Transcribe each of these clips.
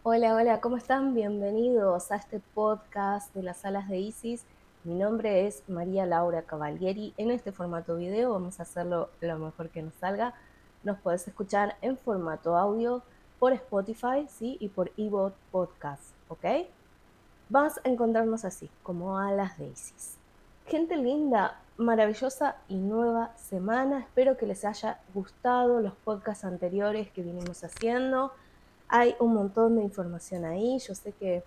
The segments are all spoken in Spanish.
Hola, hola, ¿cómo están? Bienvenidos a este podcast de las salas de Isis. Mi nombre es María Laura Cavalieri. En este formato video vamos a hacerlo lo mejor que nos salga. Nos podés escuchar en formato audio por Spotify, ¿sí? Y por eBot Podcast, ¿ok? Vas a encontrarnos así, como alas de Isis. Gente linda, maravillosa y nueva semana. Espero que les haya gustado los podcasts anteriores que vinimos haciendo. Hay un montón de información ahí. Yo sé que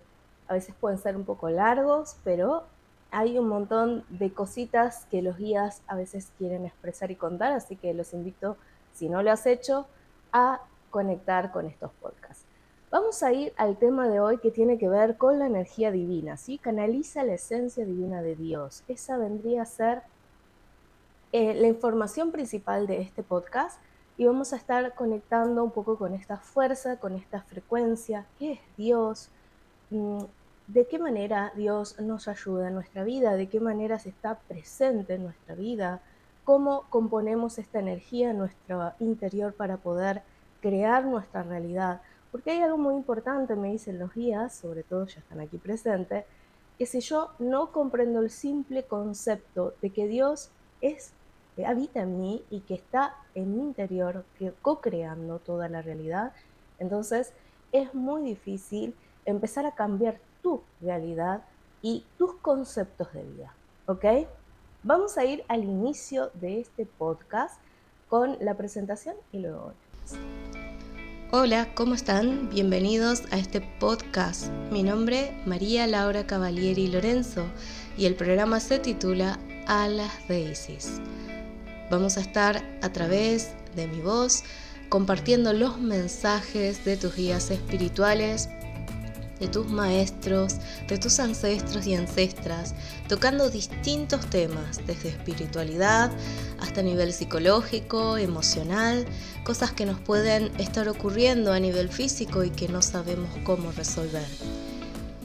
a veces pueden ser un poco largos, pero hay un montón de cositas que los guías a veces quieren expresar y contar, así que los invito, si no lo has hecho, a conectar con estos podcasts. Vamos a ir al tema de hoy que tiene que ver con la energía divina, ¿sí? Canaliza la esencia divina de Dios. Esa vendría a ser la información principal de este podcast y vamos a estar conectando un poco con esta fuerza, con esta frecuencia, qué es Dios, mm, de qué manera Dios nos ayuda en nuestra vida, de qué manera se está presente en nuestra vida, cómo componemos esta energía en nuestro interior para poder crear nuestra realidad. Porque hay algo muy importante, me dicen los guías, sobre todo ya están aquí presentes, que si yo no comprendo el simple concepto de que Dios es habita en mí y que está en mi interior, que co-creando toda la realidad, entonces es muy difícil empezar a cambiar tu realidad y tus conceptos de vida, ¿ok? Vamos a ir al inicio de este podcast con la presentación y luego volvemos. Hola, ¿cómo están? Bienvenidos a este podcast. Mi nombre es María Laura Cavalieri Lorenzo y el programa se titula Alas de Isis. Vamos a estar a través de mi voz compartiendo los mensajes de tus guías espirituales, de tus maestros, de tus ancestros y ancestras, tocando distintos temas, desde espiritualidad hasta nivel psicológico, emocional, cosas que nos pueden estar ocurriendo a nivel físico y que no sabemos cómo resolver.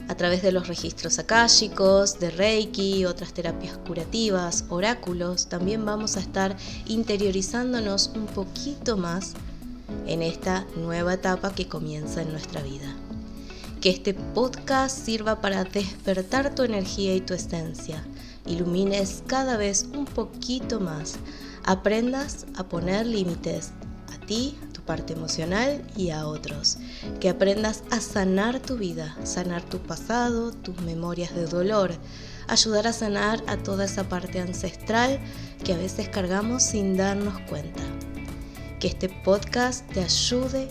A través de los registros akáshicos, de Reiki, otras terapias curativas, oráculos, también vamos a estar interiorizándonos un poquito más en esta nueva etapa que comienza en nuestra vida. Que este podcast sirva para despertar tu energía y tu esencia, ilumines cada vez un poquito más, aprendas a poner límites a ti, tu parte emocional y a otros, que aprendas a sanar tu vida, sanar tu pasado, tus memorias de dolor, ayudar a sanar a toda esa parte ancestral que a veces cargamos sin darnos cuenta. Que este podcast te ayude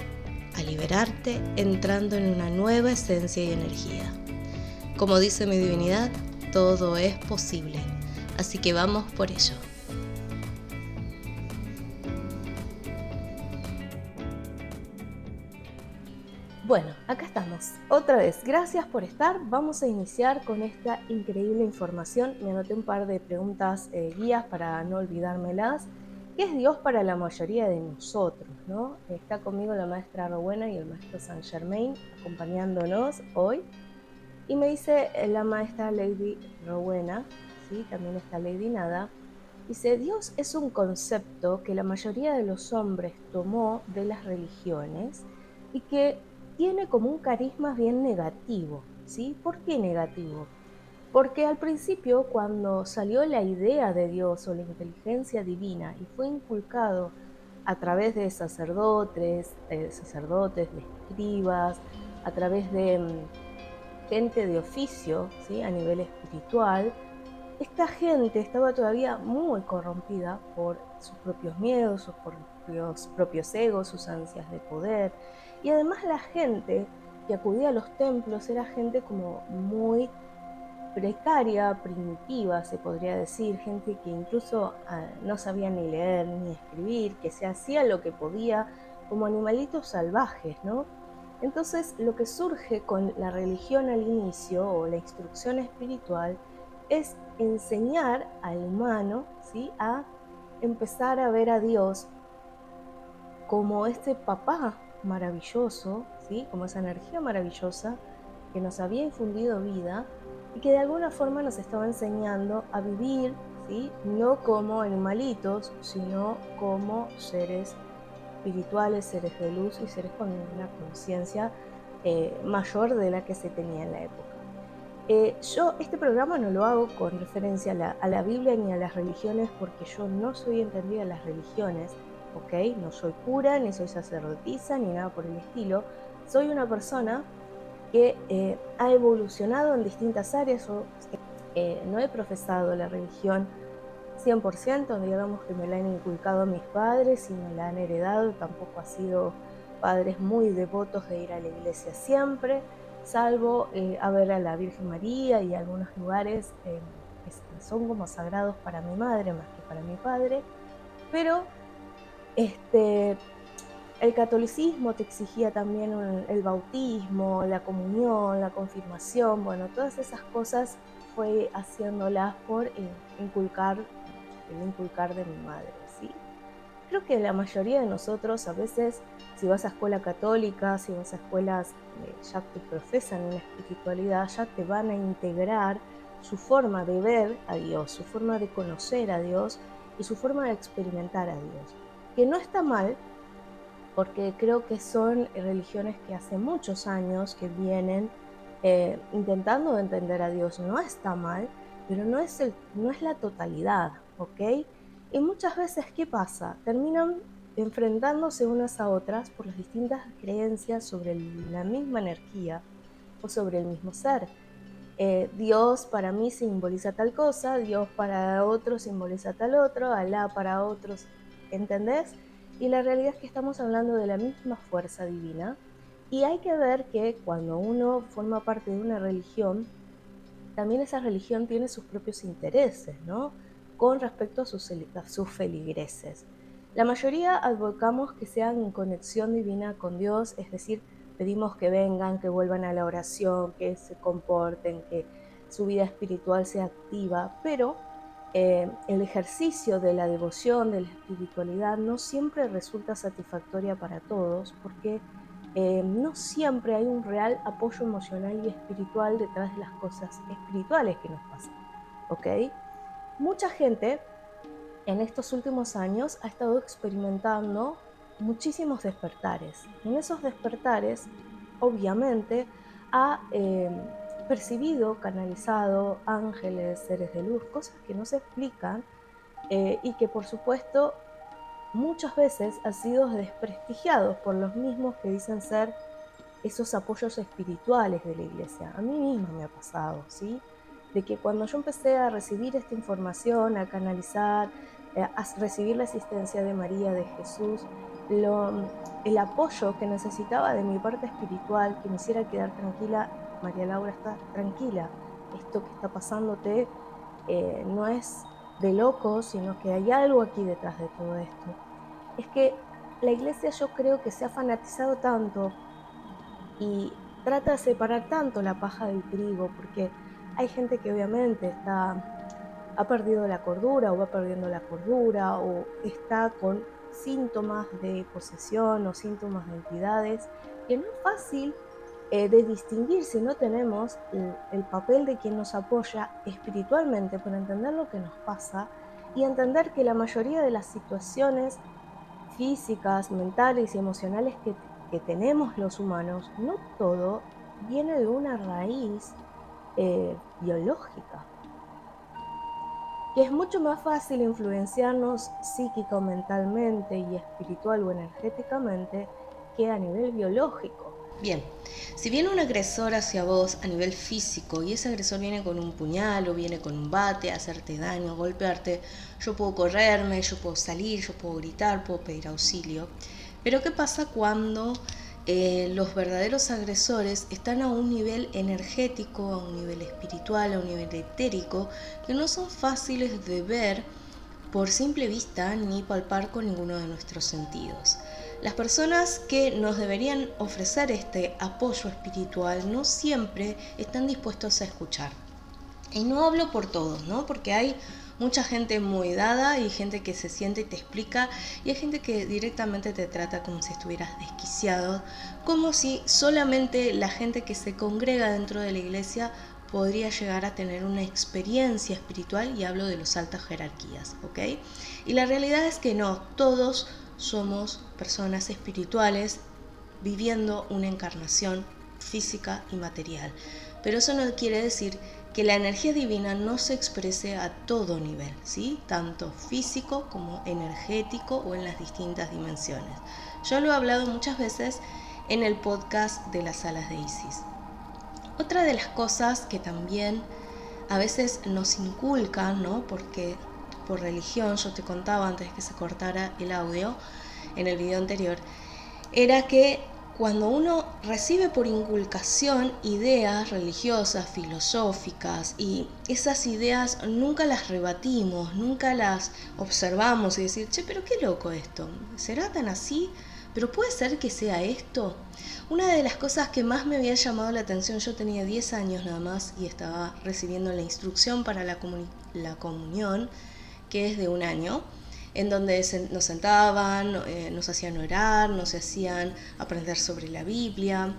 a liberarte entrando en una nueva esencia y energía. Como dice mi divinidad, todo es posible, así que vamos por ello. Bueno, acá estamos. Otra vez, gracias por estar. Vamos a iniciar con esta increíble información. Me anoté un par de preguntas guías para no olvidármelas. ¿Qué es Dios para la mayoría de nosotros, no? Está conmigo la maestra Rowena y el maestro Saint Germain acompañándonos hoy. Y me dice la maestra Lady Rowena, ¿sí? También está Lady Nada. Dice, Dios es un concepto que la mayoría de los hombres tomó de las religiones y que tiene como un carisma bien negativo, ¿sí? ¿Por qué negativo? Porque al principio, cuando salió la idea de Dios o la inteligencia divina y fue inculcado a través de sacerdotes, de escribas, a través de gente de oficio, ¿sí? A nivel espiritual, esta gente estaba todavía muy corrompida por sus propios miedos, sus propios egos, sus ansias de poder. Y además la gente que acudía a los templos era gente como muy precaria, primitiva, se podría decir, gente que incluso no sabía ni leer ni escribir, que se hacía lo que podía como animalitos salvajes, ¿no? Entonces, lo que surge con la religión al inicio o la instrucción espiritual es enseñar al humano, ¿sí?, a empezar a ver a Dios como este papá maravilloso, ¿sí?, como esa energía maravillosa que nos había infundido vida y que de alguna forma nos estaba enseñando a vivir, ¿sí?, no como animalitos, sino como seres espirituales, seres de luz y seres con una conciencia mayor de la que se tenía en la época. Yo este programa no lo hago con referencia a la Biblia ni a las religiones, porque yo no soy entendida en las religiones, ¿ok? No soy cura, ni soy sacerdotisa, ni nada por el estilo. Soy una persona que ha evolucionado en distintas áreas. No he profesado la religión 100%, digamos que me la han inculcado mis padres y me la han heredado. Tampoco ha sido padres muy devotos de ir a la iglesia siempre, salvo a ver a la Virgen María y algunos lugares que son como sagrados para mi madre más que para mi padre. Pero el catolicismo te exigía también el bautismo, la comunión, la confirmación. Bueno, todas esas cosas fue haciéndolas por el inculcar de mi madre, ¿sí? Creo que la mayoría de nosotros, a veces, si vas a escuela católica, si vas a escuelas ya que profesan una espiritualidad, ya te van a integrar su forma de ver a Dios, su forma de conocer a Dios y su forma de experimentar a Dios. Que no está mal, porque creo que son religiones que hace muchos años que vienen intentando entender a Dios. No está mal, pero no es la totalidad, ¿ok? Y muchas veces, ¿qué pasa? Terminan enfrentándose unas a otras por las distintas creencias sobre la misma energía o sobre el mismo ser. Dios para mí simboliza tal cosa, Dios para otros simboliza tal otro, Alá para otros, ¿entendés? Y la realidad es que estamos hablando de la misma fuerza divina, y hay que ver que cuando uno forma parte de una religión, también esa religión tiene sus propios intereses, ¿no? Con respecto a sus feligreses. La mayoría advocamos que sean en conexión divina con Dios, es decir, pedimos que vengan, que vuelvan a la oración, que se comporten, que su vida espiritual sea activa, pero el ejercicio de la devoción, de la espiritualidad, no siempre resulta satisfactoria para todos, porque no siempre hay un real apoyo emocional y espiritual detrás de las cosas espirituales que nos pasan, ¿ok? Mucha gente en estos últimos años ha estado experimentando muchísimos despertares. Y en esos despertares, obviamente, ha percibido, canalizado ángeles, seres de luz, cosas que no se explican y que por supuesto muchas veces han sido desprestigiados por los mismos que dicen ser esos apoyos espirituales de la iglesia. A mí misma me ha pasado, ¿sí? De que cuando yo empecé a recibir esta información, a canalizar, a recibir la asistencia de María, de Jesús, el apoyo que necesitaba de mi parte espiritual, que me hiciera quedar tranquila: María Laura, está tranquila, esto que está pasándote no es de locos, sino que hay algo aquí detrás de todo esto. Es que la iglesia, yo creo que se ha fanatizado tanto y trata de separar tanto la paja del trigo, porque hay gente que obviamente ha perdido la cordura o va perdiendo la cordura o está con síntomas de posesión o síntomas de entidades, que no es fácil de distinguir si no tenemos el papel de quien nos apoya espiritualmente para entender lo que nos pasa y entender que la mayoría de las situaciones físicas, mentales y emocionales que tenemos los humanos, no todo viene de una raíz biológica, que es mucho más fácil influenciarnos psíquica o mentalmente y espiritual o energéticamente que a nivel biológico. Bien, si viene un agresor hacia vos a nivel físico y ese agresor viene con un puñal o viene con un bate a hacerte daño, a golpearte, yo puedo correrme, yo puedo salir, yo puedo gritar, puedo pedir auxilio. Pero ¿qué pasa cuando los verdaderos agresores están a un nivel energético, a un nivel espiritual, a un nivel etérico, que no son fáciles de ver por simple vista ni palpar con ninguno de nuestros sentidos? Las personas que nos deberían ofrecer este apoyo espiritual no siempre están dispuestos a escuchar. Y no hablo por todos, ¿no? Porque hay mucha gente muy dada y gente que se siente y te explica, y hay gente que directamente te trata como si estuvieras desquiciado, como si solamente la gente que se congrega dentro de la iglesia podría llegar a tener una experiencia espiritual, y hablo de las altas jerarquías, ¿ok? Y la realidad es que no, todos somos personas espirituales viviendo una encarnación física y material. Pero eso no quiere decir que la energía divina no se exprese a todo nivel, ¿sí? Tanto físico como energético o en las distintas dimensiones. Yo lo he hablado muchas veces en el podcast de las salas de Isis. Otra de las cosas que también a veces nos inculcan, ¿no? Porque por religión, yo te contaba antes que se cortara el audio en el video anterior, era que cuando uno recibe por inculcación ideas religiosas, filosóficas, y esas ideas nunca las rebatimos, nunca las observamos y decir, che, pero qué loco esto, ¿será tan así? ¿Pero puede ser que sea esto? Una de las cosas que más me había llamado la atención, yo tenía 10 años nada más y estaba recibiendo la instrucción para la comunión, que es de 1 año, en donde nos sentaban, nos hacían orar, nos hacían aprender sobre la Biblia.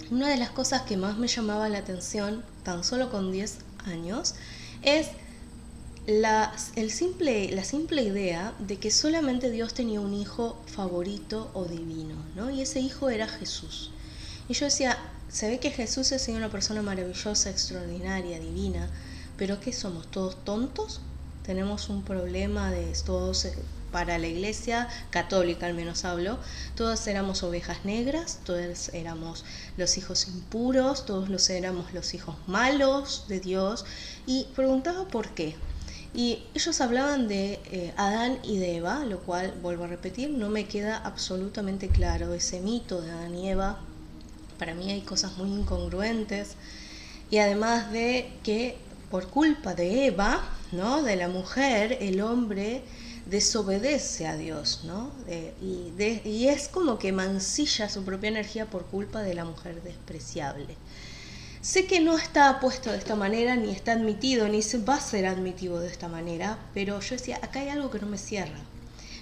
Una de las cosas que más me llamaba la atención, tan solo con 10 años, es la simple idea de que solamente Dios tenía un hijo favorito o divino, ¿no? Y ese hijo era Jesús. Y yo decía, se ve que Jesús es una persona maravillosa, extraordinaria, divina, pero ¿qué somos? ¿Todos tontos? Tenemos un problema de todos, para la iglesia católica al menos hablo, todos éramos ovejas negras, todos éramos los hijos impuros, todos éramos los hijos malos de Dios, y preguntaba por qué. Y ellos hablaban de Adán y de Eva, lo cual, vuelvo a repetir, no me queda absolutamente claro ese mito de Adán y Eva. Para mí hay cosas muy incongruentes, y además de que por culpa de Eva, ¿no?, de la mujer, el hombre desobedece a Dios, ¿no? Y es como que mancilla su propia energía por culpa de la mujer despreciable. Sé que no está puesto de esta manera, ni está admitido, ni se va a ser admitido de esta manera, pero yo decía, acá hay algo que no me cierra.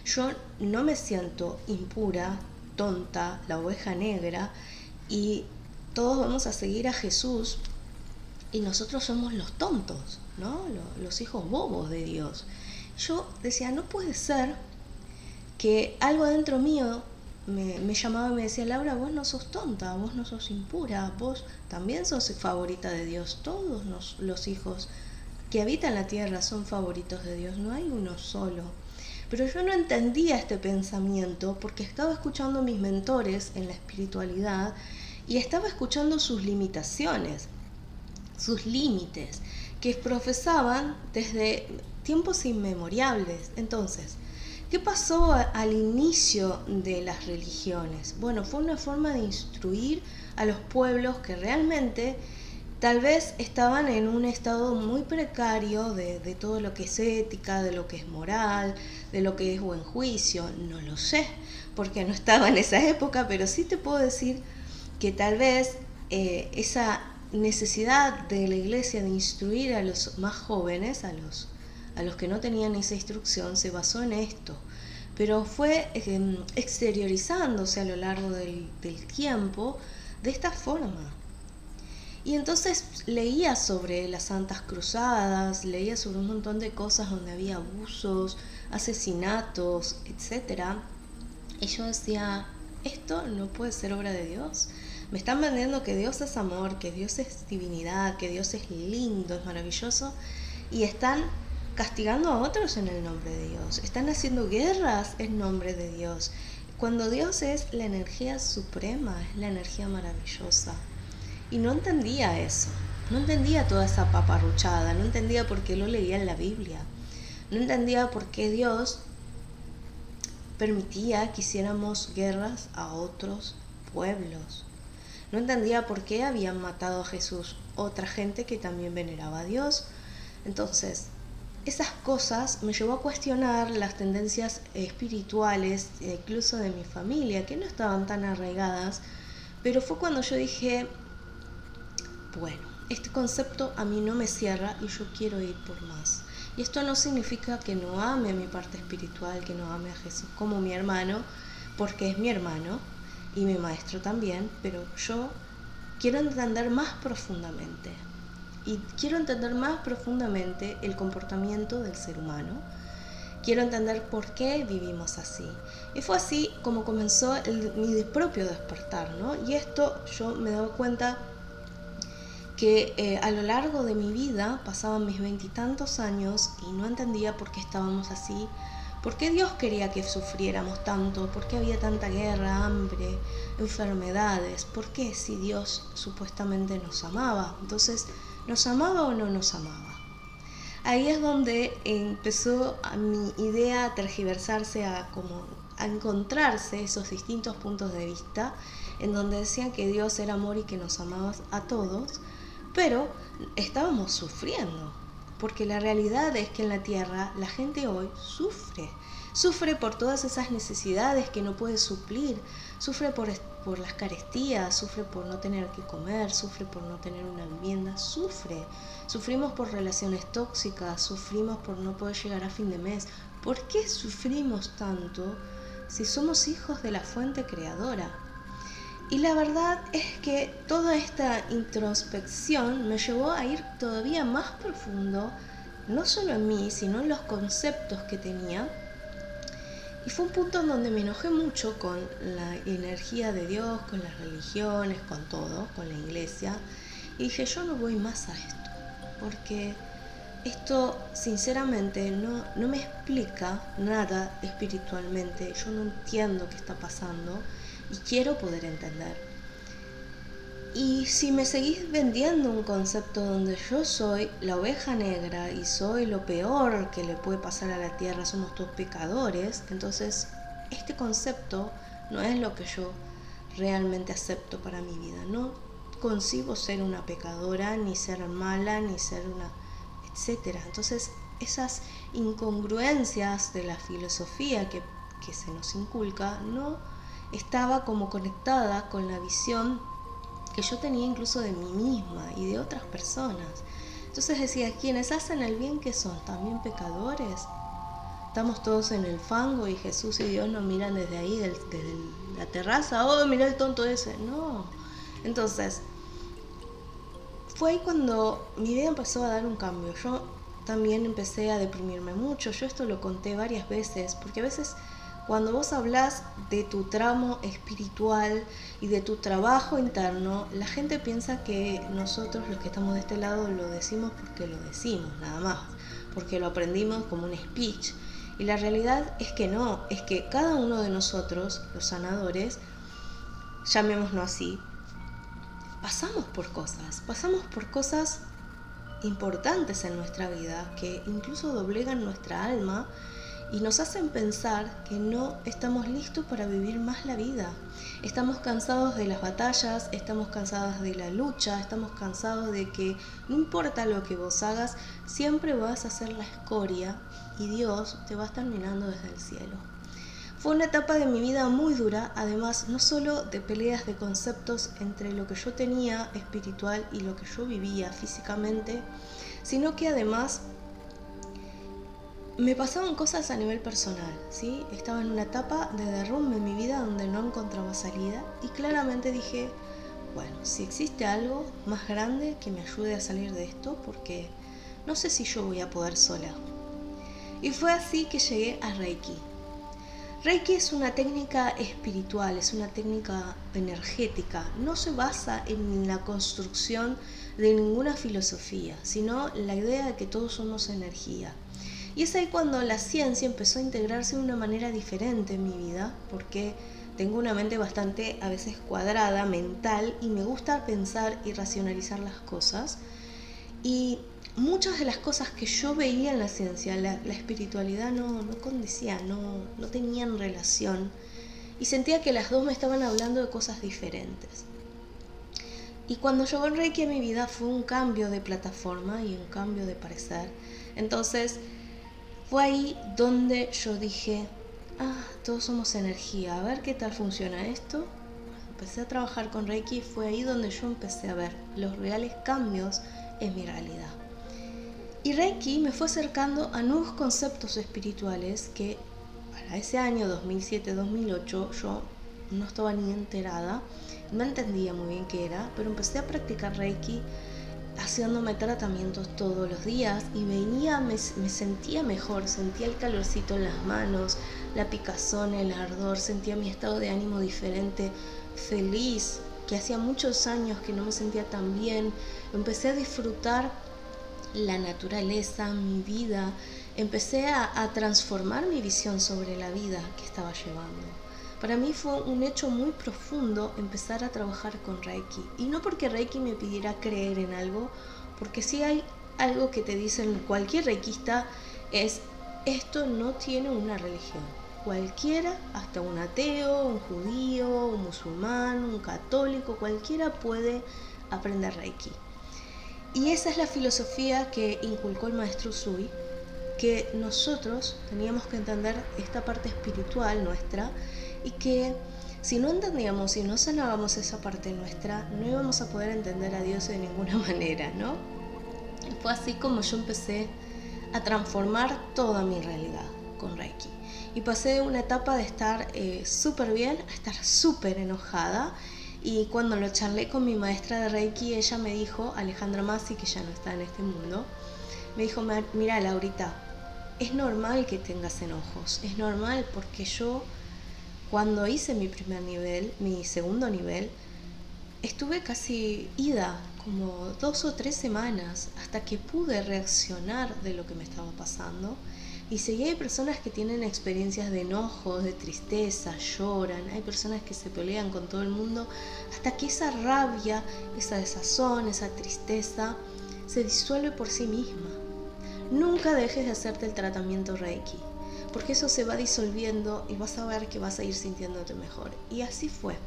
Yo no me siento impura, tonta, la oveja negra, y todos vamos a seguir a Jesús, y nosotros somos los tontos, ¿no? Los hijos bobos de Dios. Yo decía, no puede ser que algo adentro mío me llamaba y me decía, Laura, vos no sos tonta, vos no sos impura, vos también sos favorita de Dios. Todos los hijos que habitan la tierra son favoritos de Dios, no hay uno solo. Pero yo no entendía este pensamiento porque estaba escuchando a mis mentores en la espiritualidad y estaba escuchando sus limitaciones, sus límites, que profesaban desde tiempos inmemorables. Entonces, ¿qué pasó al inicio de las religiones? Bueno, fue una forma de instruir a los pueblos que realmente tal vez estaban en un estado muy precario de todo lo que es ética, de lo que es moral, de lo que es buen juicio. No lo sé, porque no estaba en esa época, pero sí te puedo decir que tal vez esa necesidad de la iglesia de instruir a los más jóvenes, a los que no tenían esa instrucción, se basó en esto, pero fue exteriorizándose a lo largo del tiempo de esta forma. Y entonces leía sobre las Santas Cruzadas, leía sobre un montón de cosas donde había abusos, asesinatos, etc. Y yo decía, esto no puede ser obra de Dios. Me están vendiendo que Dios es amor, que Dios es divinidad, que Dios es lindo, es maravilloso, y están castigando a otros en el nombre de Dios. Están haciendo guerras en nombre de Dios. Cuando Dios es la energía suprema, es la energía maravillosa. Y no entendía eso. No entendía toda esa paparruchada. No entendía por qué lo leía en la Biblia. No entendía por qué Dios permitía que hiciéramos guerras a otros pueblos. No entendía por qué habían matado a Jesús otra gente que también veneraba a Dios. Entonces, esas cosas me llevó a cuestionar las tendencias espirituales, incluso de mi familia, que no estaban tan arraigadas, pero fue cuando yo dije, bueno, este concepto a mí no me cierra y yo quiero ir por más. Y esto no significa que no ame a mi parte espiritual, que no ame a Jesús como mi hermano, porque es mi hermano y mi maestro también, pero yo quiero entender más profundamente. Y quiero entender más profundamente el comportamiento del ser humano. quiero entender por qué vivimos así. Y fue así como comenzó mi propio despertar, ¿no? Y esto yo me doy cuenta que a lo largo de mi vida pasaban mis 20 y tantos años y no entendía por qué estábamos así, por qué Dios quería que sufriéramos tanto, por qué había tanta guerra, hambre, enfermedades, por qué si Dios supuestamente nos amaba. Entonces, ¿nos amaba o no nos amaba? Ahí es donde empezó mi idea a tergiversarse, a encontrarse esos distintos puntos de vista, en donde decían que Dios era amor y que nos amaba a todos, pero estábamos sufriendo, porque la realidad es que en la tierra la gente hoy sufre por todas esas necesidades que no puede suplir, sufre por las carestías, sufre por no tener que comer, sufre por no tener una vivienda, sufrimos por relaciones tóxicas, sufrimos por no poder llegar a fin de mes. ¿Por qué sufrimos tanto si somos hijos de la fuente creadora? Y la verdad es que toda esta introspección me llevó a ir todavía más profundo, no solo en mí, sino en los conceptos que tenía. Y fue un punto en donde me enojé mucho con la energía de Dios, con las religiones, con todo, con la iglesia. Y dije, yo no voy más a esto, porque esto sinceramente no me explica nada espiritualmente. Yo no entiendo qué está pasando y quiero poder entender. Y si me seguís vendiendo un concepto donde yo soy la oveja negra y soy lo peor que le puede pasar a la tierra, somos todos pecadores, entonces este concepto no es lo que yo realmente acepto para mi vida. No concibo ser una pecadora, ni ser mala, ni ser una etcétera. Entonces esas incongruencias de la filosofía que se nos inculca no estaba como conectada con la visión que yo tenía incluso de mí misma y de otras personas. Entonces decía, quienes hacen el bien, ¿qué son? ¿También pecadores? Estamos todos en el fango y Jesús y Dios nos miran desde ahí, desde la terraza. Oh, mira el tonto ese. No. Entonces, fue ahí cuando mi vida empezó a dar un cambio. Yo también empecé a deprimirme mucho. Yo esto lo conté varias veces, porque a veces cuando vos hablás de tu tramo espiritual y de tu trabajo interno, la gente piensa que nosotros los que estamos de este lado lo decimos porque lo decimos, nada más, porque lo aprendimos como un speech. Y la realidad es que no, es que cada uno de nosotros, los sanadores, llamémoslo así, pasamos por cosas importantes en nuestra vida que incluso doblegan nuestra alma y nos hacen pensar que no estamos listos para vivir más la vida. Estamos cansados de las batallas, estamos cansados de la lucha, estamos cansados de que no importa lo que vos hagas, siempre vas a ser la escoria y Dios te va a estar mirando desde el cielo. Fue una etapa de mi vida muy dura, además no solo de peleas de conceptos entre lo que yo tenía espiritual y lo que yo vivía físicamente, sino que además me pasaban cosas a nivel personal, ¿sí? Estaba en una etapa de derrumbe en mi vida donde no encontraba salida y claramente dije, bueno, si existe algo más grande que me ayude a salir de esto, porque no sé si yo voy a poder sola. Y fue así que llegué a Reiki. Reiki es una técnica espiritual, es una técnica energética, no se basa en la construcción de ninguna filosofía, sino la idea de que todos somos energía. Y es ahí cuando la ciencia empezó a integrarse de una manera diferente en mi vida, porque tengo una mente bastante a veces cuadrada, mental, y me gusta pensar y racionalizar las cosas. Y muchas de las cosas que yo veía en la ciencia, la espiritualidad no condecía, no tenían relación. Y sentía que las dos me estaban hablando de cosas diferentes. Y cuando llegó el Reiki a mi vida fue un cambio de plataforma y un cambio de parecer. Entonces fue ahí donde yo dije, todos somos energía, a ver qué tal funciona esto. Empecé a trabajar con Reiki y fue ahí donde yo empecé a ver los reales cambios en mi realidad. Y Reiki me fue acercando a nuevos conceptos espirituales que para ese año 2007-2008 yo no estaba ni enterada, no entendía muy bien qué era, pero empecé a practicar Reiki haciéndome tratamientos todos los días y me sentía mejor, sentía el calorcito en las manos, la picazón, el ardor, sentía mi estado de ánimo diferente, feliz, que hacía muchos años que no me sentía tan bien. Empecé a disfrutar la naturaleza, mi vida, empecé a transformar mi visión sobre la vida que estaba llevando. Para mí fue un hecho muy profundo empezar a trabajar con Reiki. Y no porque Reiki me pidiera creer en algo, porque si hay algo que te dicen cualquier reikista es: esto no tiene una religión. Cualquiera, hasta un ateo, un judío, un musulmán, un católico, cualquiera puede aprender Reiki. Y esa es la filosofía que inculcó el maestro Usui, que nosotros teníamos que entender esta parte espiritual nuestra y que si no entendíamos, si no sanábamos esa parte nuestra, no íbamos a poder entender a Dios de ninguna manera, ¿no? Y fue así como yo empecé a transformar toda mi realidad con Reiki. Y pasé de una etapa de estar súper bien a estar súper enojada. Y cuando lo charlé con mi maestra de Reiki, ella me dijo, Alejandra Masi, que ya no está en este mundo, me dijo: mira, Laurita, es normal que tengas enojos, es normal, porque yo cuando hice mi primer nivel, mi segundo nivel, estuve casi ida, como 2 o 3 semanas, hasta que pude reaccionar de lo que me estaba pasando. Y seguí, hay personas que tienen experiencias de enojo, de tristeza, lloran, hay personas que se pelean con todo el mundo, hasta que esa rabia, esa desazón, esa tristeza se disuelve por sí misma. Nunca dejes de hacerte el tratamiento Reiki, porque eso se va disolviendo y vas a ver que vas a ir sintiéndote mejor. Y así fue.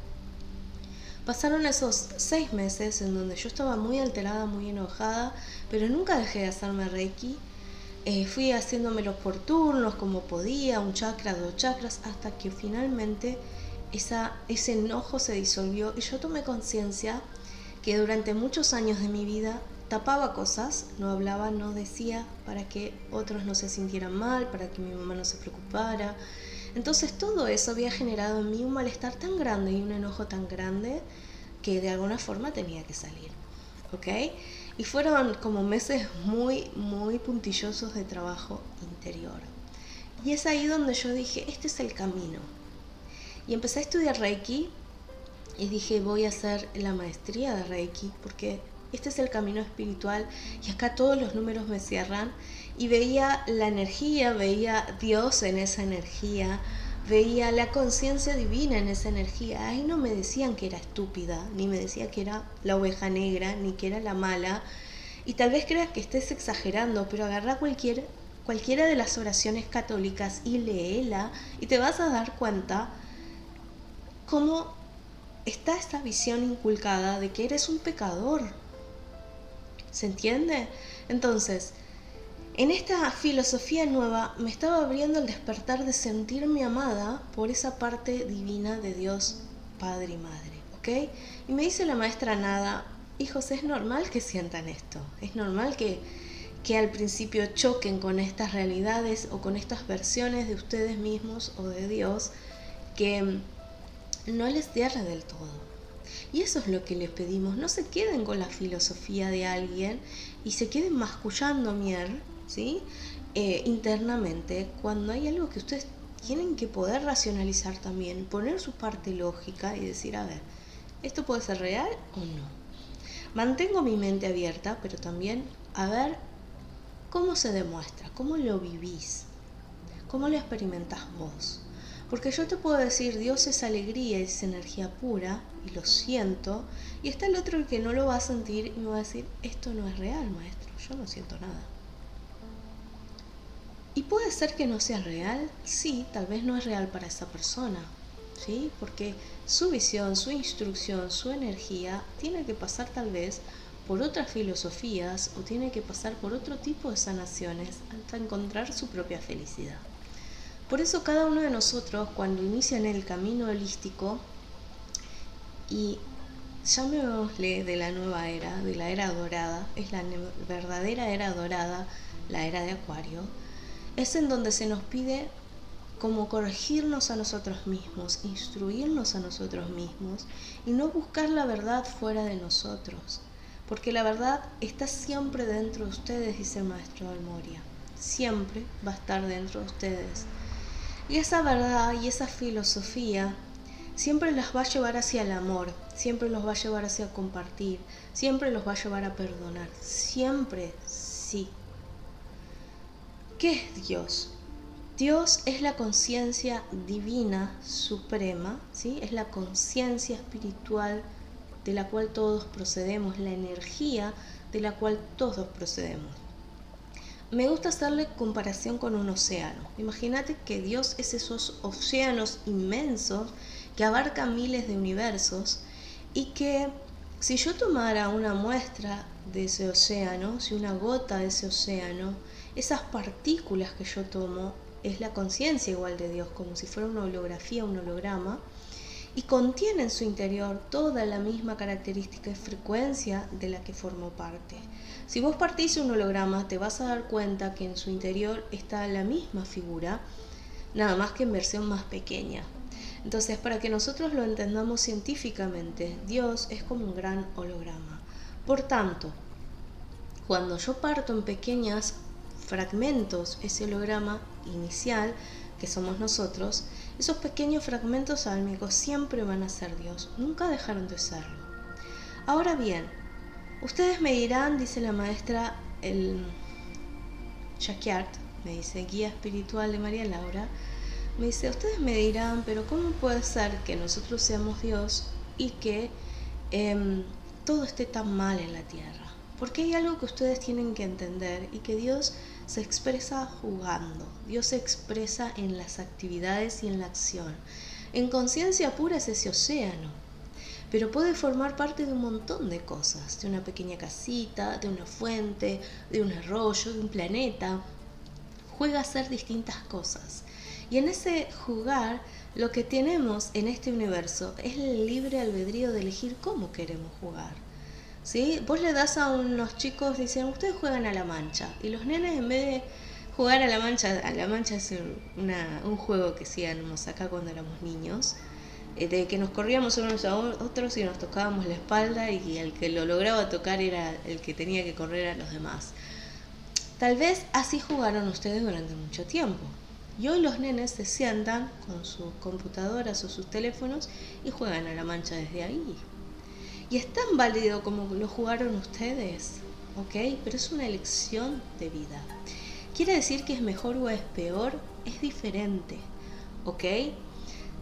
Pasaron esos 6 meses en donde yo estaba muy alterada, muy enojada, pero nunca dejé de hacerme Reiki. Fui haciéndomelo por turnos, como podía, 1 chakra, 2 chakras, hasta que finalmente ese enojo se disolvió y yo tomé conciencia que durante muchos años de mi vida tapaba cosas, no hablaba, no decía, para que otros no se sintieran mal, para que mi mamá no se preocupara. Entonces todo eso había generado en mí un malestar tan grande y un enojo tan grande que de alguna forma tenía que salir, ¿ok? Y fueron como meses muy, muy puntillosos de trabajo interior. Y es ahí donde yo dije: este es el camino. Y empecé a estudiar Reiki y dije: voy a hacer la maestría de Reiki, porque este es el camino espiritual y acá todos los números me cierran. Y veía la energía, veía Dios en esa energía, veía la conciencia divina en esa energía. Ahí no me decían que era estúpida, ni me decía que era la oveja negra, ni que era la mala. Y tal vez creas que estés exagerando, pero agarra cualquiera de las oraciones católicas y léela y te vas a dar cuenta cómo está esta visión inculcada de que eres un pecador. ¿Se entiende? Entonces, en esta filosofía nueva me estaba abriendo el despertar de sentirme amada por esa parte divina de Dios, Padre y Madre, ¿ok? Y me dice la maestra Nada: hijos, es normal que sientan esto, es normal que al principio choquen con estas realidades o con estas versiones de ustedes mismos o de Dios que no les cierre del todo. Y eso es lo que les pedimos: no se queden con la filosofía de alguien y se queden mascullando miel, ¿sí? Internamente, cuando hay algo que ustedes tienen que poder racionalizar también, poner su parte lógica y decir: a ver, ¿esto puede ser real o no? Mantengo mi mente abierta, pero también a ver cómo se demuestra, cómo lo vivís, cómo lo experimentás vos. Porque yo te puedo decir: Dios es alegría, es energía pura, y lo siento, y está el otro que no lo va a sentir y me va a decir: esto no es real, maestro, yo no siento nada. Y puede ser que no sea real, sí, tal vez no es real para esa persona, ¿sí? Porque su visión, su instrucción, su energía tiene que pasar tal vez por otras filosofías o tiene que pasar por otro tipo de sanaciones hasta encontrar su propia felicidad. Por eso cada uno de nosotros, cuando inicia en el camino holístico, y llamémosle de la nueva era, de la era dorada, es la verdadera era dorada, la era de Acuario, es en donde se nos pide como corregirnos a nosotros mismos, instruirnos a nosotros mismos y no buscar la verdad fuera de nosotros. porque la verdad está siempre dentro de ustedes, dice el maestro Dal Moria. Siempre va a estar dentro de ustedes. Y esa verdad y esa filosofía siempre las va a llevar hacia el amor, siempre los va a llevar hacia compartir, siempre los va a llevar a perdonar, siempre, sí. ¿Qué es Dios? Dios es la conciencia divina suprema, ¿sí? Es la conciencia espiritual de la cual todos procedemos, la energía de la cual todos procedemos. Me gusta hacerle comparación con un océano. Imagínate que Dios es esos océanos inmensos que abarcan miles de universos y que si yo tomara una muestra de ese océano, si una gota de ese océano, esas partículas que yo tomo es la conciencia igual de Dios, como si fuera una holografía, un holograma, y contiene en su interior toda la misma característica y frecuencia de la que formó parte. Si vos partís un holograma, te vas a dar cuenta que en su interior está la misma figura, nada más que en versión más pequeña. Entonces, para que nosotros lo entendamos científicamente, Dios es como un gran holograma. Por tanto, cuando yo parto en pequeños fragmentos ese holograma inicial, que somos nosotros, esos pequeños fragmentos álmicos siempre van a ser Dios, nunca dejaron de serlo. Ahora bien, ustedes me dirán, dice la maestra, el Jacquiard, me dice, guía espiritual de María Laura, me dice, ustedes me dirán, pero ¿cómo puede ser que nosotros seamos Dios y que todo esté tan mal en la tierra? Porque hay algo que ustedes tienen que entender y que Dios se expresa jugando, Dios se expresa en las actividades y en la acción. En conciencia pura es ese océano, pero puede formar parte de un montón de cosas, de una pequeña casita, de una fuente, de un arroyo, de un planeta. Juega a hacer distintas cosas. Y en ese jugar, lo que tenemos en este universo es el libre albedrío de elegir cómo queremos jugar. ¿Sí? Vos le das a unos chicos, dicen, ustedes juegan a la mancha. Y los nenes, en vez de jugar a la mancha es un juego que hacíamos acá cuando éramos niños, de que nos corríamos unos a otros y nos tocábamos la espalda y el que lo lograba tocar era el que tenía que correr a los demás. Tal vez así jugaron ustedes durante mucho tiempo. Y hoy los nenes se sientan con sus computadoras o sus teléfonos y juegan a la mancha desde ahí. Y es tan válido como lo jugaron ustedes, ¿ok? Pero es una elección de vida. ¿Quiere decir que es mejor o es peor? Es diferente, ¿ok?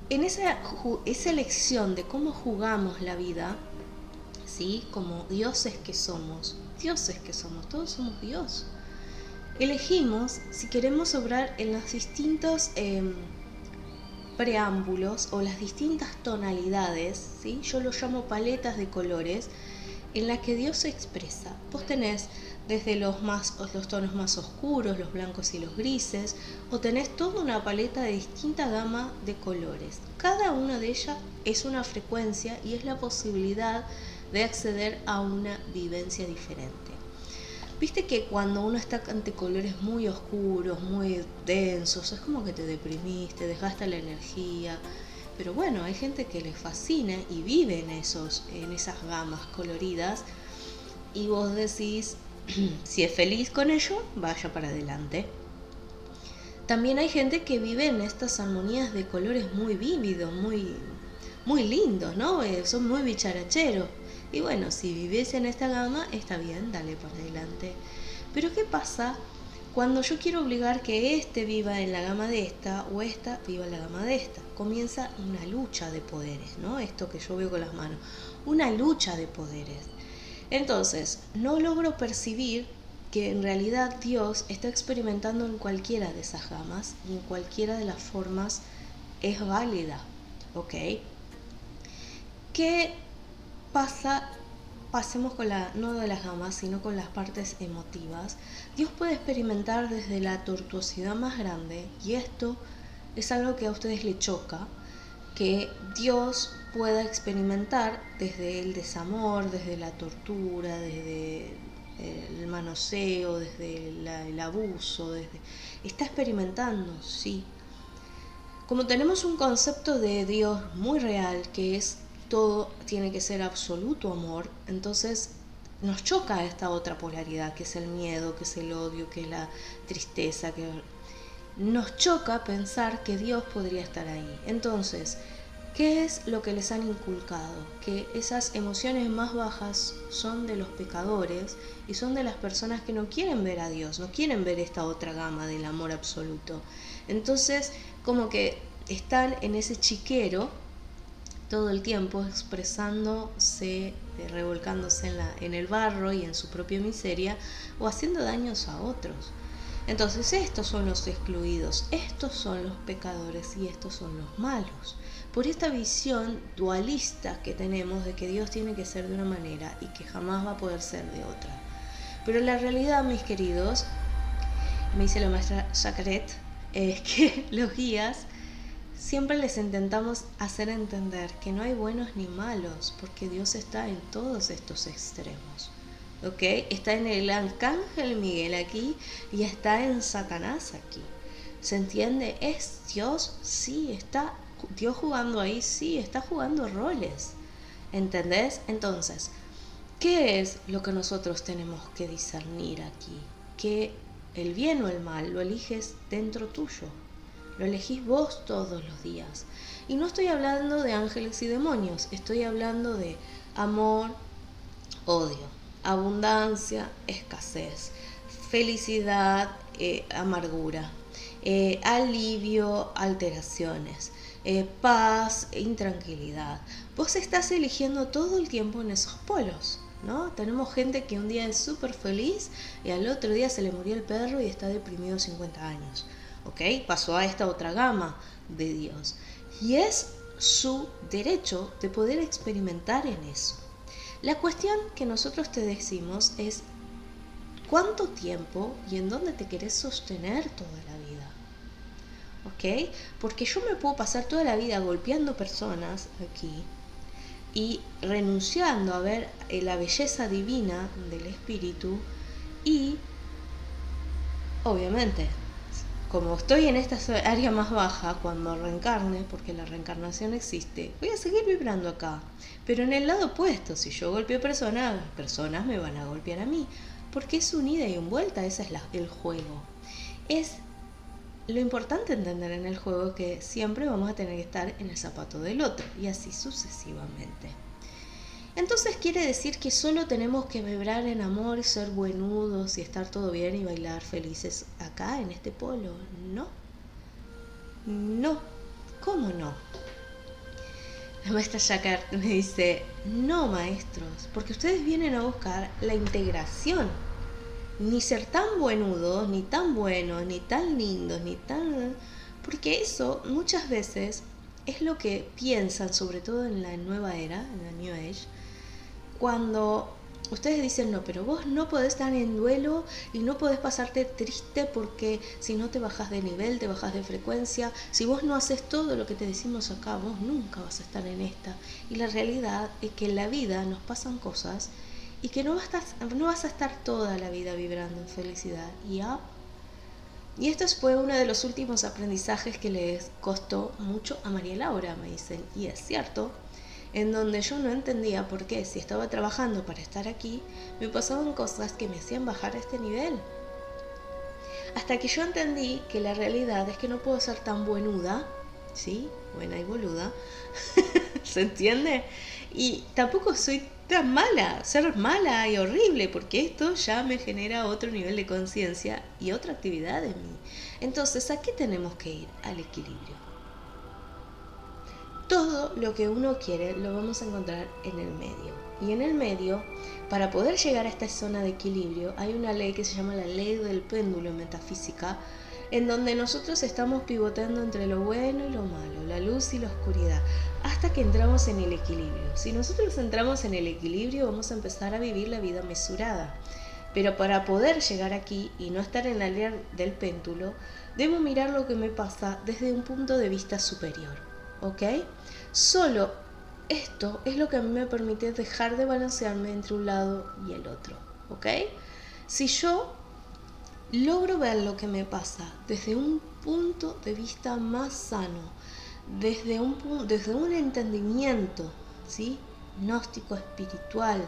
En esa elección de cómo jugamos la vida, ¿sí? Como dioses que somos, todos somos Dios. Elegimos si queremos obrar en los distintos preámbulos o las distintas tonalidades, ¿sí? Yo lo llamo paletas de colores en las que Dios se expresa. Vos tenés desde los tonos más oscuros, los blancos y los grises, o tenés toda una paleta de distinta gama de colores. Cada una de ellas es una frecuencia y es la posibilidad de acceder a una vivencia diferente. Viste que cuando uno está ante colores muy oscuros, muy densos, es como que te deprimís, te desgasta la energía. Pero bueno, hay gente que les fascina y vive en esas gamas coloridas. Y vos decís, si es feliz con ello, vaya para adelante. También hay gente que vive en estas armonías de colores muy vívidos, muy lindos, ¿no? Son muy bicharacheros. Y bueno, si vivís en esta gama, está bien, dale para adelante. Pero ¿qué pasa cuando yo quiero obligar que este viva en la gama de esta o esta viva en la gama de esta? Comienza una lucha de poderes, ¿no? Esto que yo veo con las manos, una lucha de poderes. Entonces, no logro percibir que en realidad Dios está experimentando en cualquiera de esas gamas y en cualquiera de las formas es válida, ¿ok? ¿Qué pasa? Pasemos con no de las gamas, sino con las partes emotivas. Dios puede experimentar desde la tortuosidad más grande, y esto es algo que a ustedes les choca, que Dios pueda experimentar desde el desamor, desde la tortura, desde el manoseo, desde el abuso, está experimentando, sí. Como tenemos un concepto de Dios muy real, que es todo tiene que ser absoluto amor, entonces nos choca esta otra polaridad, que es el miedo, que es el odio, que es la tristeza, que nos choca pensar que Dios podría estar ahí. Entonces, ¿qué es lo que les han inculcado? Que esas emociones más bajas son de los pecadores y son de las personas que no quieren ver a Dios, no quieren ver esta otra gama del amor absoluto. Entonces, como que están en ese chiquero todo el tiempo expresándose, revolcándose en el barro y en su propia miseria o haciendo daños a otros. Entonces estos son los excluidos, estos son los pecadores y estos son los malos. Por esta visión dualista que tenemos de que Dios tiene que ser de una manera y que jamás va a poder ser de otra. Pero la realidad, mis queridos, me dice la maestra Jacquet, es que los guías siempre les intentamos hacer entender que no hay buenos ni malos, porque Dios está en todos estos extremos. ¿Ok? Está en el arcángel Miguel aquí y está en Satanás aquí. ¿Se entiende? ¿Es Dios? Sí. ¿Está Dios jugando ahí? Sí. Está jugando roles. ¿Entendés? Entonces, ¿qué es lo que nosotros tenemos que discernir aquí? Que el bien o el mal lo eliges dentro tuyo. Lo elegís vos todos los días. Y no estoy hablando de ángeles y demonios. Estoy hablando de amor, odio, abundancia, escasez, felicidad, amargura, alivio, alteraciones, paz, intranquilidad. Vos estás eligiendo todo el tiempo en esos polos, ¿no? Tenemos gente que un día es súper feliz y al otro día se le murió el perro y está deprimido 50 años. ¿Ok? Pasó a esta otra gama de Dios. Y es su derecho de poder experimentar en eso. La cuestión que nosotros te decimos es cuánto tiempo y en dónde te querés sostener toda la vida. ¿Ok? Porque yo me puedo pasar toda la vida golpeando personas aquí y renunciando a ver la belleza divina del espíritu y, obviamente, como estoy en esta área más baja, cuando reencarne, porque la reencarnación existe, voy a seguir vibrando acá. Pero en el lado opuesto, si yo golpeo personas, las personas me van a golpear a mí. Porque es un ida y un vuelta, ese es el juego. Es lo importante entender en el juego que siempre vamos a tener que estar en el zapato del otro, y así sucesivamente. Entonces quiere decir que solo tenemos que vibrar en amor y ser buenudos y estar todo bien y bailar felices acá en este polo. No. No. ¿Cómo no? La maestra Jacquet me dice, no maestros, porque ustedes vienen a buscar la integración. Ni ser tan buenudos, ni tan buenos, ni tan lindos, ni tan... Porque eso muchas veces es lo que piensan, sobre todo en la nueva era, en la New Age, cuando ustedes dicen, no, pero vos no podés estar en duelo y no podés pasarte triste porque si no te bajás de nivel, te bajás de frecuencia. Si vos no haces todo lo que te decimos acá, vos nunca vas a estar en esta. Y la realidad es que en la vida nos pasan cosas y que no vas a estar toda la vida vibrando en felicidad. Y esto fue uno de los últimos aprendizajes que les costó mucho a María Laura, me dicen, y es cierto, en donde yo no entendía por qué, si estaba trabajando para estar aquí, me pasaban cosas que me hacían bajar a este nivel. Hasta que yo entendí que la realidad es que no puedo ser tan buenuda, ¿sí? Buena y boluda, ¿se entiende? Y tampoco soy tan mala, ser mala y horrible, porque esto ya me genera otro nivel de conciencia y otra actividad en mí. Entonces, ¿a qué tenemos que ir? Al equilibrio. Todo lo que uno quiere lo vamos a encontrar en el medio. Y en el medio, para poder llegar a esta zona de equilibrio, hay una ley que se llama la ley del péndulo en metafísica, en donde nosotros estamos pivoteando entre lo bueno y lo malo, la luz y la oscuridad, hasta que entramos en el equilibrio. Si nosotros entramos en el equilibrio, vamos a empezar a vivir la vida mesurada. Pero para poder llegar aquí y no estar en la ley del péndulo, debo mirar lo que me pasa desde un punto de vista superior. ¿Ok? Solo esto es lo que a mí me permite dejar de balancearme entre un lado y el otro. ¿Ok? Si yo logro ver lo que me pasa desde un punto de vista más sano, desde un entendimiento, ¿sí? Gnóstico, espiritual,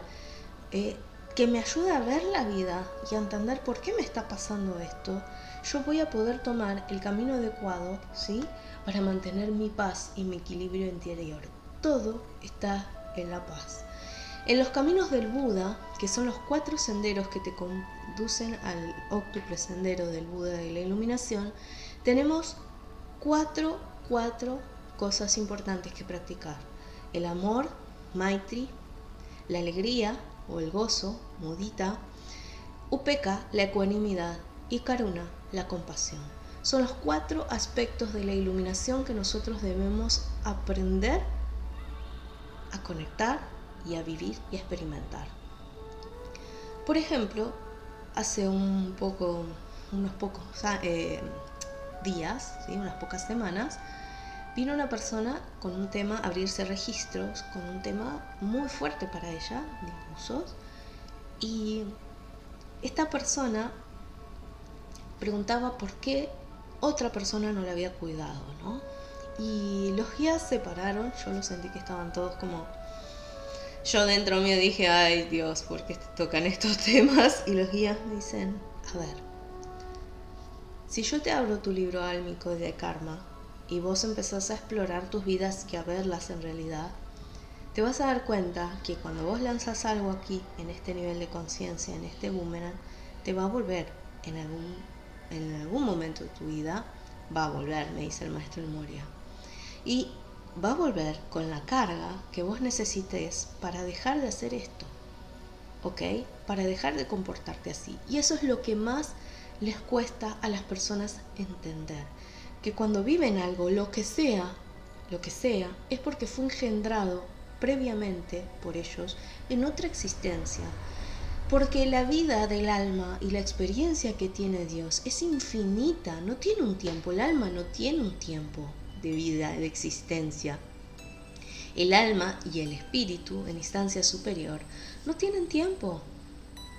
que me ayude a ver la vida y a entender por qué me está pasando esto, yo voy a poder tomar el camino adecuado, ¿sí? Para mantener mi paz y mi equilibrio interior. Todo está en la paz. En los caminos del Buda, que son los 4 senderos que te conducen al óctuple sendero del Buda de la iluminación, tenemos cuatro cosas importantes que practicar. El amor, Maitri, la alegría o el gozo, Mudita, Upeka, la ecuanimidad, y Karuna, la compasión. Son los 4 aspectos de la iluminación que nosotros debemos aprender a conectar y a vivir y a experimentar. Por ejemplo, hace unos pocos días, ¿sí? Unas pocas semanas, vino una persona con un tema, abrirse registros, con un tema muy fuerte para ella, discursos, y esta persona preguntaba por qué otra persona no la había cuidado, ¿no? Y los guías se pararon, yo lo sentí que estaban todos como... Yo dentro mío dije, ay Dios, ¿por qué te tocan estos temas? Y los guías me dicen, a ver, si yo te abro tu libro álmico de karma y vos empezás a explorar tus vidas y a verlas en realidad, te vas a dar cuenta que cuando vos lanzas algo aquí, en este nivel de conciencia, en este boomerang, te va a volver en algún momento de tu vida, va a volver, me dice el maestro Moria. Y va a volver con la carga que vos necesites para dejar de hacer esto, ¿ok? Para dejar de comportarte así. Y eso es lo que más les cuesta a las personas entender, que cuando viven algo, lo que sea, es porque fue engendrado previamente por ellos en otra existencia. Porque la vida del alma y la experiencia que tiene Dios es infinita, no tiene un tiempo, el alma no tiene un tiempo de vida, de existencia. El alma y el espíritu en instancia superior no tienen tiempo.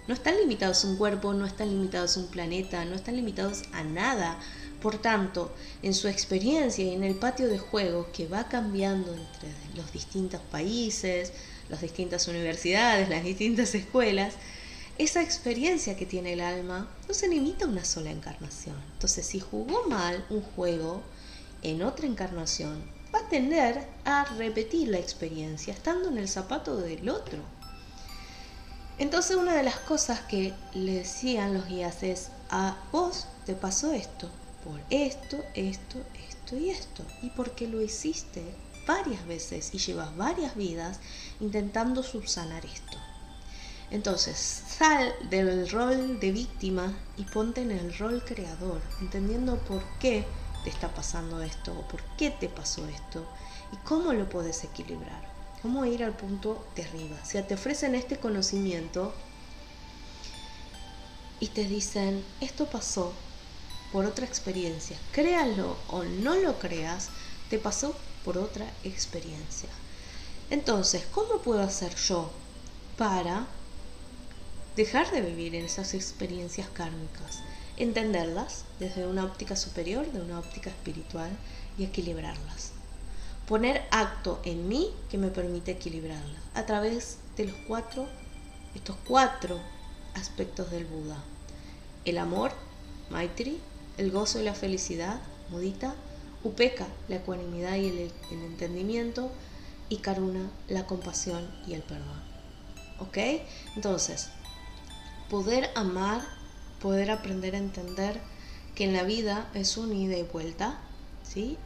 No están limitados a un cuerpo, no están limitados a un planeta, no están limitados a nada. Por tanto, en su experiencia y en el patio de juegos que va cambiando entre los distintos países, las distintas universidades, las distintas escuelas, esa experiencia que tiene el alma no se limita a una sola encarnación. Entonces, si jugó mal un juego en otra encarnación, va a tender a repetir la experiencia estando en el zapato del otro. Entonces, una de las cosas que le decían los guías es, a vos te pasó esto, por esto y esto, y porque lo hiciste varias veces y llevas varias vidas intentando subsanar esto. Entonces, sal del rol de víctima y ponte en el rol creador, entendiendo por qué te está pasando esto, o por qué te pasó esto, y cómo lo puedes equilibrar, cómo ir al punto de arriba. Si te ofrecen este conocimiento y te dicen, esto pasó por otra experiencia, créalo o no lo creas, te pasó por otra experiencia. Entonces, ¿cómo puedo hacer yo para dejar de vivir en esas experiencias kármicas? Entenderlas desde una óptica superior, de una óptica espiritual, y equilibrarlas. Poner acto en mí que me permite equilibrarlas a través de estos cuatro aspectos del Buda. El amor, Maitri, el gozo y la felicidad, Mudita, Upeka, la ecuanimidad y el entendimiento, y Karuna, la compasión y el perdón. ¿Ok? Entonces, poder amar, poder aprender a entender que en la vida es un ida y vuelta, ¿sí?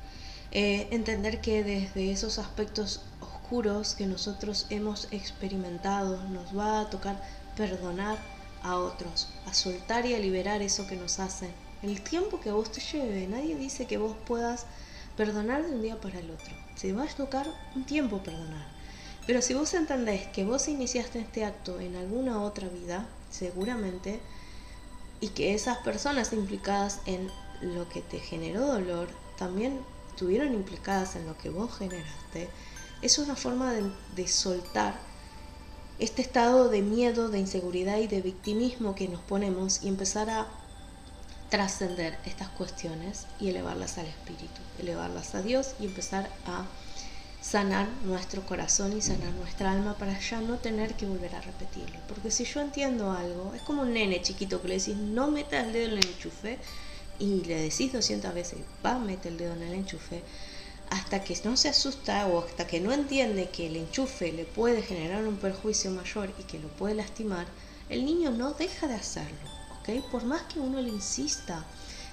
Entender que desde esos aspectos oscuros que nosotros hemos experimentado, nos va a tocar perdonar a otros, a soltar y a liberar eso que nos hacen. El tiempo que a vos te lleve, nadie dice que vos puedas perdonar de un día para el otro. Se va a tocar un tiempo perdonar. Pero si vos entendés que vos iniciaste este acto en alguna otra vida, seguramente, y que esas personas implicadas en lo que te generó dolor también estuvieron implicadas en lo que vos generaste, es una forma de soltar este estado de miedo, de inseguridad y de victimismo que nos ponemos y empezar a trascender estas cuestiones y elevarlas al espíritu, elevarlas a Dios y empezar a sanar nuestro corazón y sanar nuestra alma para ya no tener que volver a repetirlo. Porque si yo entiendo algo, es como un nene chiquito que le decís no metas el dedo en el enchufe y le decís 200 veces va, mete el dedo en el enchufe, hasta que no se asusta o hasta que no entiende que el enchufe le puede generar un perjuicio mayor y que lo puede lastimar, el niño no deja de hacerlo, ¿ok? Por más que uno le insista.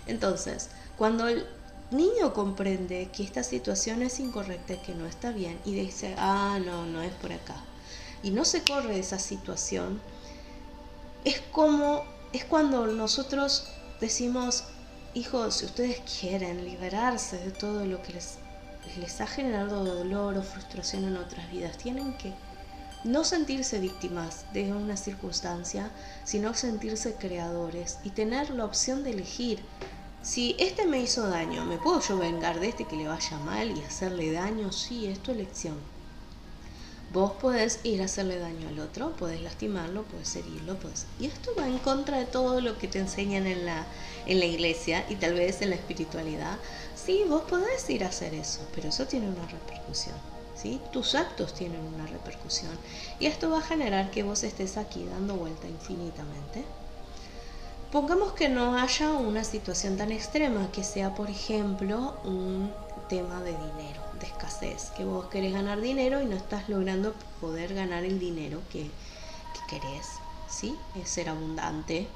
Entonces, cuando el niño comprende que esta situación es incorrecta, que no está bien, y dice, no es por acá, y no se corre de esa situación, es cuando nosotros decimos, hijos, si ustedes quieren liberarse de todo lo que les ha generado dolor o frustración en otras vidas, tienen que no sentirse víctimas de una circunstancia, sino sentirse creadores y tener la opción de elegir. Si este me hizo daño, ¿me puedo yo vengar de este que le vaya mal y hacerle daño? Sí, es tu elección. Vos podés ir a hacerle daño al otro, podés lastimarlo, podés herirlo, y esto va en contra de todo lo que te enseñan en la iglesia y tal vez en la espiritualidad. Sí, vos podés ir a hacer eso, pero eso tiene una repercusión, ¿sí? Tus actos tienen una repercusión y esto va a generar que vos estés aquí dando vuelta infinitamente. Pongamos que no haya una situación tan extrema, que sea, por ejemplo, un tema de dinero, de escasez, que vos querés ganar dinero y no estás logrando poder ganar el dinero que querés, ¿sí? Es ser abundante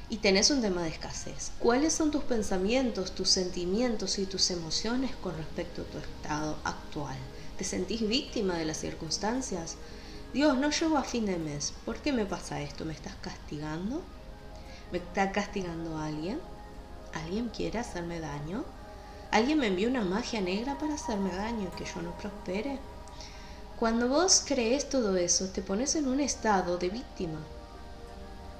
y tenés un tema de escasez. ¿Cuáles son tus pensamientos, tus sentimientos y tus emociones con respecto a tu estado actual? ¿Te sentís víctima de las circunstancias? Dios, no llego a fin de mes, ¿por qué me pasa esto? ¿Me estás castigando? ¿Me está castigando alguien? ¿Alguien quiere hacerme daño? ¿Alguien me envió una magia negra para hacerme daño y que yo no prospere? Cuando vos crees todo eso, te pones en un estado de víctima,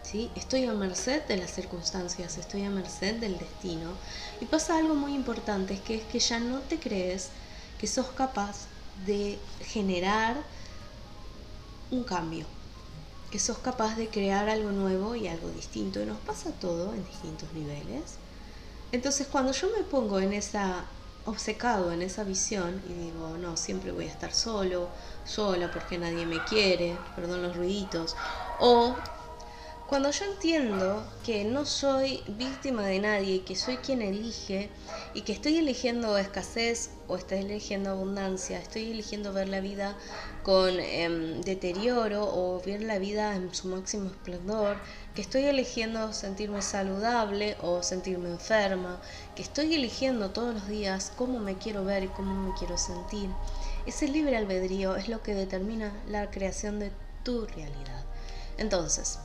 ¿sí? Estoy a merced de las circunstancias, estoy a merced del destino. Y pasa algo muy importante, es que ya no te crees que sos capaz de generar un cambio, que sos capaz de crear algo nuevo y algo distinto, y nos pasa todo en distintos niveles. Entonces cuando yo me pongo obcecado en esa visión y digo, no, siempre voy a estar sola porque nadie me quiere, perdón los ruiditos, o cuando yo entiendo que no soy víctima de nadie, que soy quien elige y que estoy eligiendo escasez o estoy eligiendo abundancia, estoy eligiendo ver la vida con deterioro o ver la vida en su máximo esplendor, que estoy eligiendo sentirme saludable o sentirme enferma, que estoy eligiendo todos los días cómo me quiero ver y cómo me quiero sentir. Ese libre albedrío es lo que determina la creación de tu realidad. Entonces,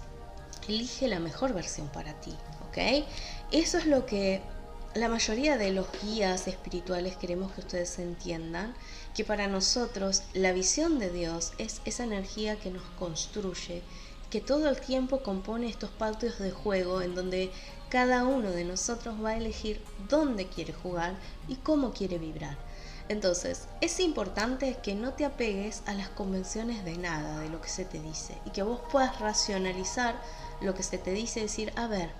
elige la mejor versión para ti, ¿ok? Eso es lo que la mayoría de los guías espirituales queremos que ustedes entiendan, que para nosotros la visión de Dios es esa energía que nos construye, que todo el tiempo compone estos patios de juego en donde cada uno de nosotros va a elegir dónde quiere jugar y cómo quiere vibrar. Entonces, es importante que no te apegues a las convenciones de nada, de lo que se te dice, y que vos puedas racionalizar lo que se te dice, decir, a ver,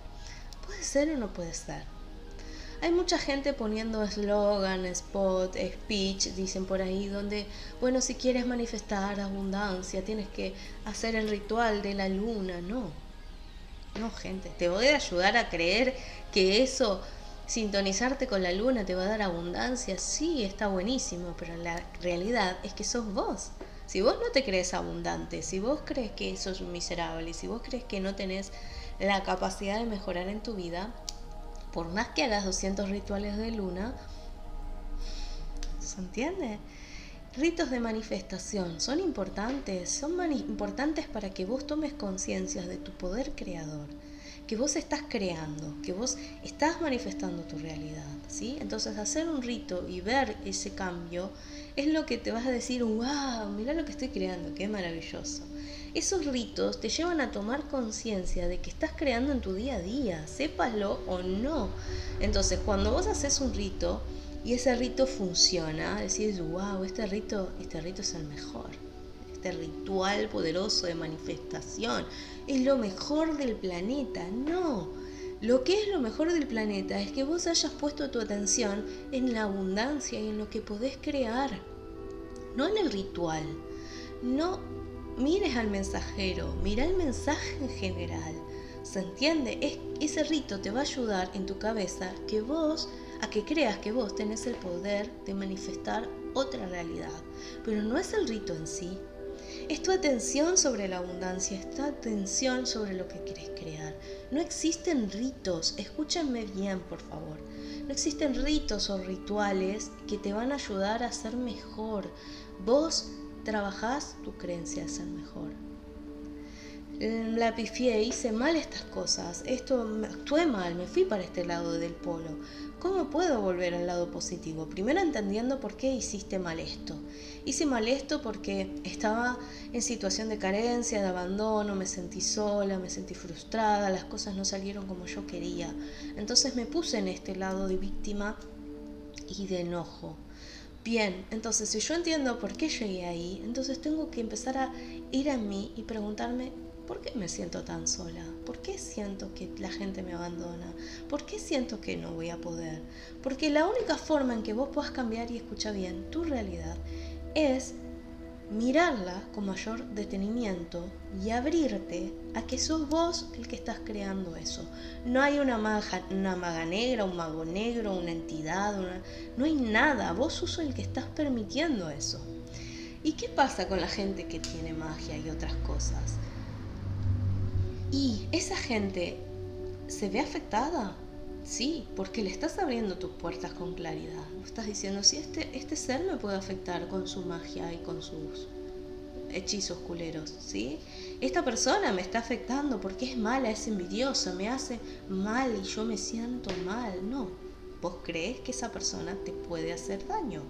¿puede ser o no puede ser? Hay mucha gente poniendo eslogan, spot, speech, dicen por ahí, donde, bueno, si quieres manifestar abundancia, tienes que hacer el ritual de la luna. No, gente, te voy a ayudar a creer que eso, sintonizarte con la luna te va a dar abundancia. Sí, está buenísimo, pero la realidad es que sos vos. Si vos no te crees abundante, si vos crees que sos miserable, si vos crees que no tenés la capacidad de mejorar en tu vida, por más que hagas 200 rituales de luna, ¿se entiende? Ritos de manifestación son importantes importantes para que vos tomes conciencia de tu poder creador, que vos estás creando, que vos estás manifestando tu realidad, ¿sí? Entonces hacer un rito y ver ese cambio es lo que te vas a decir, wow, mirá lo que estoy creando, qué maravilloso. Esos ritos te llevan a tomar conciencia de que estás creando en tu día a día, sépaslo o no. Entonces cuando vos haces un rito y ese rito funciona, decís, wow, este rito es el mejor. Este ritual poderoso de manifestación es lo mejor del planeta. No, lo que es lo mejor del planeta es que vos hayas puesto tu atención en la abundancia y en lo que podés crear. no en el ritual. No mires al mensajero, mira el mensaje en general. ¿Se entiende? Ese rito te va a ayudar en tu cabeza a que creas que vos tenés el poder de manifestar otra realidad. Pero no es el rito en sí. Es tu atención sobre la abundancia, es tu atención sobre lo que querés crear. No existen ritos, escúchenme bien por favor. No existen ritos o rituales que te van a ayudar a ser mejor. Vos trabajás tu creencia de ser mejor. La pifié, hice mal estas cosas, actué mal, me fui para este lado del polo. ¿Cómo puedo volver al lado positivo? Primero entendiendo por qué hiciste mal esto. Hice mal esto porque estaba en situación de carencia, de abandono, me sentí sola, me sentí frustrada, las cosas no salieron como yo quería. Entonces me puse en este lado de víctima y de enojo. Bien, entonces si yo entiendo por qué llegué ahí, entonces tengo que empezar a ir a mí y preguntarme, ¿por qué me siento tan sola? ¿Por qué siento que la gente me abandona? ¿Por qué siento que no voy a poder? Porque la única forma en que vos puedas cambiar, y escucha bien, tu realidad, es mirarla con mayor detenimiento y abrirte a que sos vos el que estás creando eso. No hay una maga negra, un mago negro, una entidad, no hay nada. Vos sos el que estás permitiendo eso. ¿Y qué pasa con la gente que tiene magia y otras cosas? ¿Y esa gente se ve afectada? Sí, porque le estás abriendo tus puertas con claridad. Estás diciendo, sí, este ser me puede afectar con su magia y con sus hechizos culeros, ¿sí? Esta persona me está afectando porque es mala, es envidiosa, me hace mal y yo me siento mal. No, vos crees que esa persona te puede hacer daño.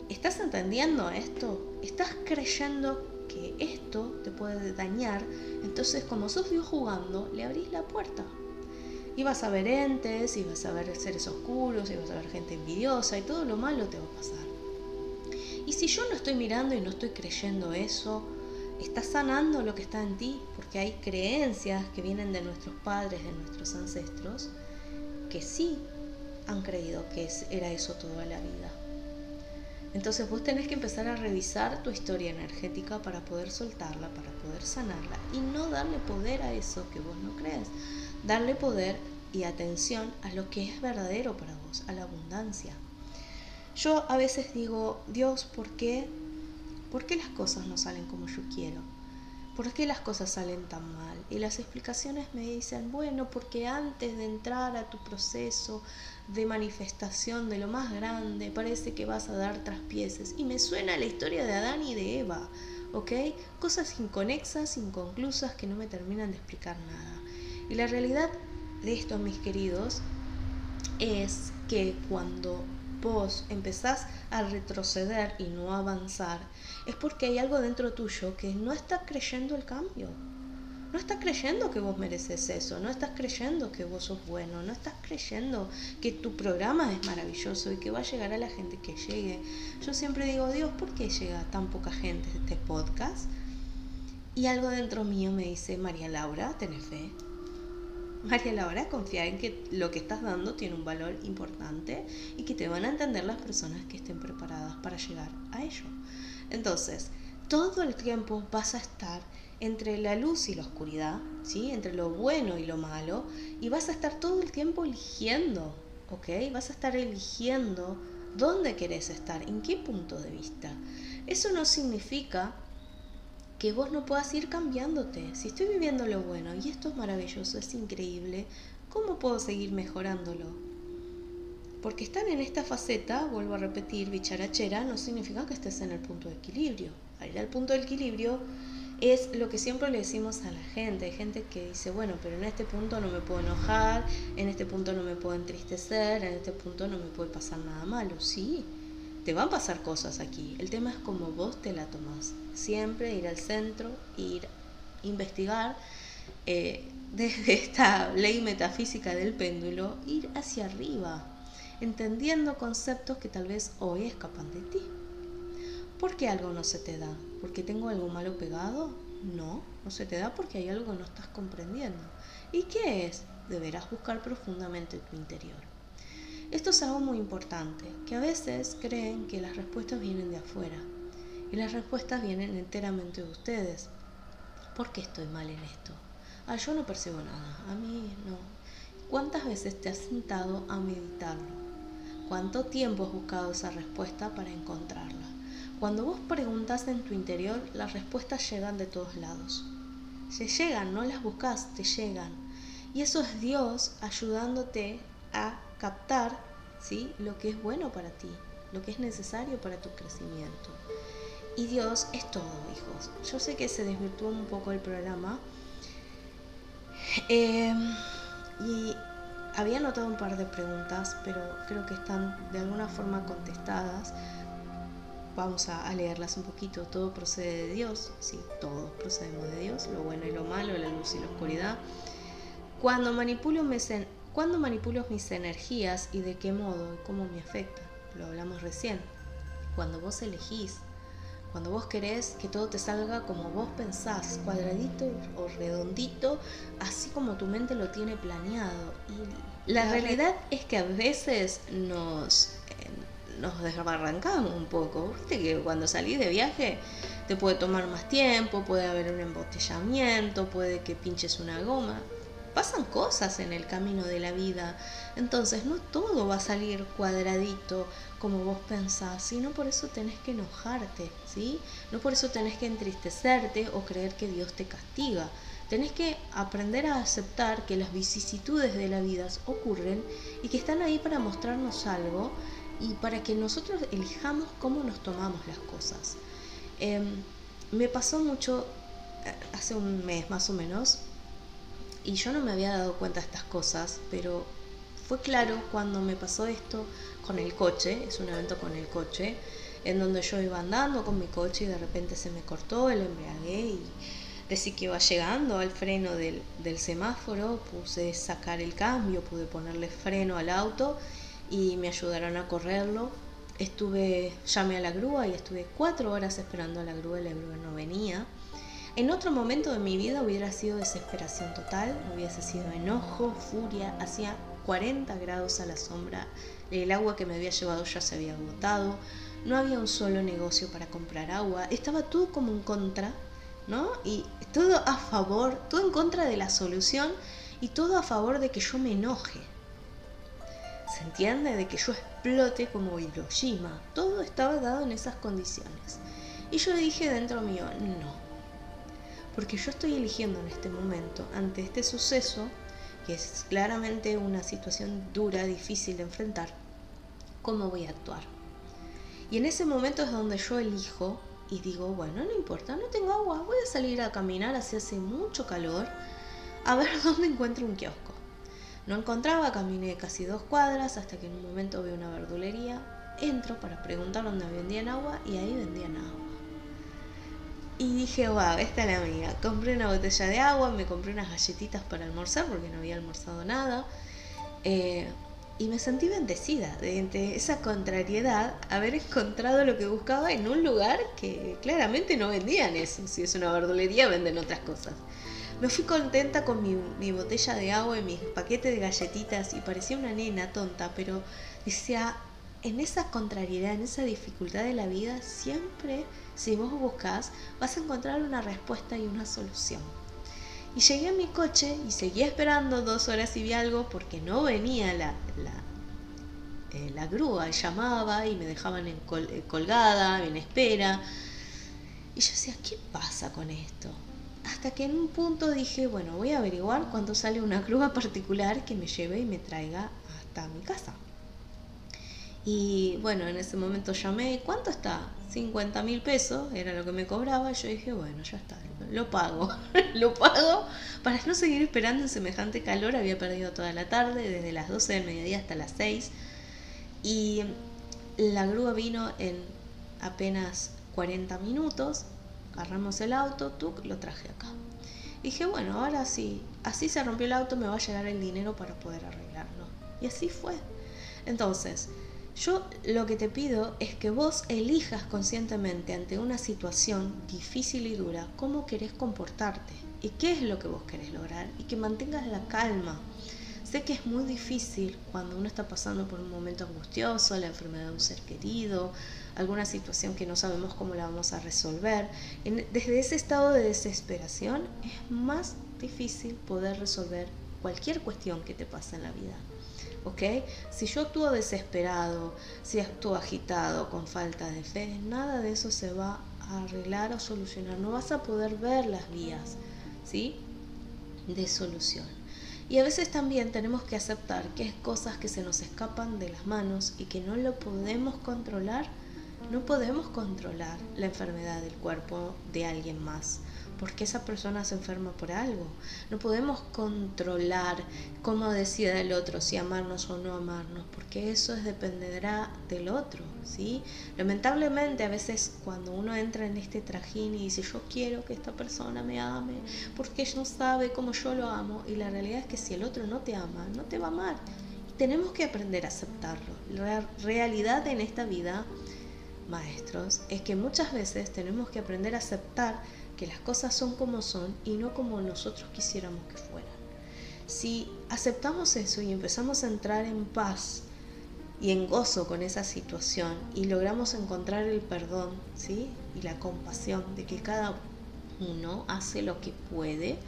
¿Estás entendiendo esto? ¿Estás creyendo que esto te puede dañar? Entonces, como sos Dios jugando, le abrís la puerta. Y vas a ver entes, y vas a ver seres oscuros, y vas a ver gente envidiosa, y todo lo malo te va a pasar. Y si yo no estoy mirando y no estoy creyendo eso, estás sanando lo que está en ti, porque hay creencias que vienen de nuestros padres, de nuestros ancestros, que sí han creído que era eso toda la vida. Entonces vos tenés que empezar a revisar tu historia energética para poder soltarla, para poder sanarla y no darle poder a eso que vos no crees. Darle poder y atención a lo que es verdadero para vos, a la abundancia. Yo a veces digo, Dios, ¿por qué las cosas no salen como yo quiero? ¿Por qué las cosas salen tan mal? Y las explicaciones me dicen, bueno, porque antes de entrar a tu proceso de manifestación de lo más grande, parece que vas a dar traspieces. Y me suena la historia de Adán y de Eva, ¿ok? Cosas inconexas, inconclusas, que no me terminan de explicar nada. Y la realidad de esto, mis queridos, es que cuando vos empezás a retroceder y no avanzar, es porque hay algo dentro tuyo que no está creyendo el cambio. No estás creyendo que vos mereces eso, no estás creyendo que vos sos bueno, no estás creyendo que tu programa es maravilloso y que va a llegar a la gente que llegue. Yo siempre digo, Dios, ¿por qué llega tan poca gente a este podcast? Y algo dentro mío me dice, María Laura, tenés fe. María Laura, confía en que lo que estás dando tiene un valor importante y que te van a entender las personas que estén preparadas para llegar a ello. Entonces, todo el tiempo vas a estar entre la luz y la oscuridad, ¿sí? Entre lo bueno y lo malo, y vas a estar todo el tiempo eligiendo, ¿ok? Vas a estar eligiendo dónde querés estar, en qué punto de vista. Eso no significa que vos no puedas ir cambiándote. Si estoy viviendo lo bueno y esto es maravilloso, es increíble, ¿cómo puedo seguir mejorándolo? Porque estar en esta faceta, vuelvo a repetir, bicharachera, no significa que estés en el punto de equilibrio. Ir al punto de equilibrio es lo que siempre le decimos a la gente. Hay gente que dice, bueno, pero en este punto no me puedo enojar, en este punto no me puedo entristecer, en este punto no me puede pasar nada malo. Sí, te van a pasar cosas aquí. El tema es cómo vos te la tomás. Siempre ir al centro, ir a investigar, desde esta ley metafísica del péndulo, ir hacia arriba, entendiendo conceptos que tal vez hoy escapan de ti. ¿Por qué algo no se te da? ¿Porque tengo algo malo pegado? No, no se te da porque hay algo que no estás comprendiendo. ¿Y qué es? Deberás buscar profundamente tu interior. Esto es algo muy importante, que a veces creen que las respuestas vienen de afuera. Y las respuestas vienen enteramente de ustedes. ¿Por qué estoy mal en esto? Yo no percibo nada, a mí no. ¿Cuántas veces te has sentado a meditarlo? ¿Cuánto tiempo has buscado esa respuesta para encontrarla? Cuando vos preguntas en tu interior, las respuestas llegan de todos lados. Se llegan, no las buscas, te llegan. Y eso es Dios ayudándote a captar, ¿sí?, lo que es bueno para ti, lo que es necesario para tu crecimiento. Y Dios es todo, hijos. Yo sé que se desvirtuó un poco el programa. Y había anotado un par de preguntas, pero creo que están de alguna forma contestadas. Vamos a leerlas un poquito. Todo procede de Dios. Sí, todos procedemos de Dios. Lo bueno y lo malo, la luz y la oscuridad. Cuando manipulo mis energías y de qué modo y cómo me afecta. Lo hablamos recién. Cuando vos elegís, cuando vos querés que todo te salga como vos pensás, cuadradito o redondito, así como tu mente lo tiene planeado. Y la realidad es que a veces nos desbarrancamos un poco. Viste que cuando salís de viaje te puede tomar más tiempo, puede haber un embotellamiento, puede que pinches una goma. Pasan cosas en el camino de la vida. Entonces no todo va a salir cuadradito como vos pensás, y no por eso tenés que enojarte, ¿sí? No por eso tenés que entristecerte o creer que Dios te castiga. Tenés que aprender a aceptar que las vicisitudes de la vida ocurren y que están ahí para mostrarnos algo y para que nosotros elijamos cómo nos tomamos las cosas. Me pasó mucho hace un mes más o menos, y yo no me había dado cuenta de estas cosas, pero fue claro cuando me pasó esto con el coche. Es un evento con el coche, en donde yo iba andando con mi coche y de repente se me cortó el embrague y decí que iba llegando al freno del semáforo, puse sacar el cambio, pude ponerle freno al auto y me ayudaron a correrlo. Llamé a la grúa y estuve 4 horas esperando a la grúa y la grúa no venía. En otro momento de mi vida hubiera sido desesperación total, hubiese sido enojo, furia, hacía 40 grados a la sombra, el agua que me había llevado ya se había agotado, no había un solo negocio para comprar agua, estaba todo como en contra, ¿no? Y todo a favor, todo en contra de la solución y todo a favor de que yo me enoje. ¿Se entiende? De que yo explote como Hiroshima. Todo estaba dado en esas condiciones. Y yo dije dentro mío, no. Porque yo estoy eligiendo en este momento, ante este suceso, que es claramente una situación dura, difícil de enfrentar, cómo voy a actuar. Y en ese momento es donde yo elijo y digo, bueno, no importa, no tengo agua, voy a salir a caminar, así hace mucho calor, a ver dónde encuentro un kiosco. No encontraba, caminé casi 2 cuadras hasta que en un momento veo una verdulería, entro para preguntar dónde vendían agua y ahí vendían agua. Y dije, wow, esta es la mía. Compré una botella de agua, me compré unas galletitas para almorzar porque no había almorzado nada. Y me sentí bendecida de esa contrariedad, haber encontrado lo que buscaba en un lugar que claramente no vendían eso. Si es una verdulería, venden otras cosas. Me fui contenta con mi botella de agua y mis paquetes de galletitas y parecía una nena tonta, pero decía, en esa contrariedad, en esa dificultad de la vida, siempre, si vos buscas, vas a encontrar una respuesta y una solución. Y llegué a mi coche y seguí esperando 2 horas y vi algo porque no venía la grúa, y llamaba y me dejaban colgada, en espera. Y yo decía, ¿qué pasa con esto? Hasta que en un punto dije, bueno, voy a averiguar cuánto sale una grúa particular que me lleve y me traiga hasta mi casa. Y bueno, en ese momento llamé, ¿cuánto está? 50.000 pesos, era lo que me cobraba. Yo dije, bueno, ya está, lo pago. Lo pago para no seguir esperando en semejante calor. Había perdido toda la tarde, desde las 12 del mediodía hasta las 6. Y la grúa vino en apenas 40 minutos. Agarramos el auto, lo traje acá. Dije, bueno, ahora sí, así se rompió el auto, me va a llegar el dinero para poder arreglarlo. Y así fue. Entonces, yo lo que te pido es que vos elijas conscientemente ante una situación difícil y dura cómo querés comportarte y qué es lo que vos querés lograr y que mantengas la calma. Sé que es muy difícil cuando uno está pasando por un momento angustioso, la enfermedad de un ser querido, alguna situación que no sabemos cómo la vamos a resolver. Desde ese estado de desesperación es más difícil poder resolver cualquier cuestión que te pase en la vida. ¿Ok? Si yo actúo desesperado, si actúo agitado, con falta de fe, nada de eso se va a arreglar o solucionar. No vas a poder ver las vías, ¿sí?, de solución. Y a veces también tenemos que aceptar que hay cosas que se nos escapan de las manos y que no lo podemos controlar. No podemos controlar la enfermedad del cuerpo de alguien más, porque esa persona se enferma por algo. No podemos controlar cómo decida el otro si amarnos o no amarnos, porque eso dependerá del otro, ¿sí? Lamentablemente a veces cuando uno entra en este trajín y dice yo quiero que esta persona me ame porque ella no sabe cómo yo lo amo, y la realidad es que si el otro no te ama, no te va a amar. Tenemos que aprender a aceptarlo. La realidad en esta vida, maestros, es que muchas veces tenemos que aprender a aceptar que las cosas son como son y no como nosotros quisiéramos que fueran. Si aceptamos eso y empezamos a entrar en paz y en gozo con esa situación y logramos encontrar el perdón, ¿sí?, y la compasión de que cada uno hace lo que puede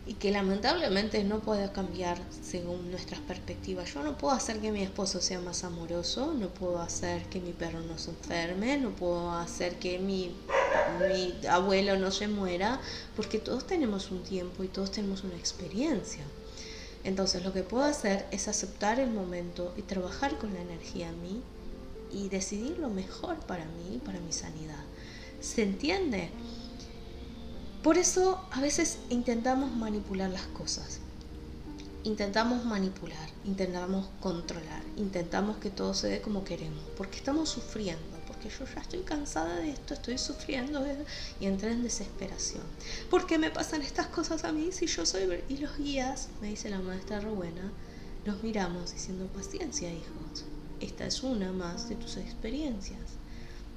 y que lamentablemente no puede cambiar según nuestras perspectivas. Yo no puedo hacer que mi esposo sea más amoroso, no puedo hacer que mi perro no se enferme, no puedo hacer que mi abuelo no se muera, porque todos tenemos un tiempo y todos tenemos una experiencia. Entonces lo que puedo hacer es aceptar el momento y trabajar con la energía en mí y decidir lo mejor para mí y para mi sanidad. ¿Se entiende? Por eso a veces intentamos manipular las cosas, intentamos manipular, intentamos controlar, intentamos que todo se dé como queremos, porque estamos sufriendo, porque yo ya estoy cansada de esto, estoy sufriendo y entré en desesperación. ¿Por qué me pasan estas cosas a mí si yo soy? Y los guías, me dice la maestra Rowena, nos miramos diciendo paciencia, hijos, esta es una más de tus experiencias.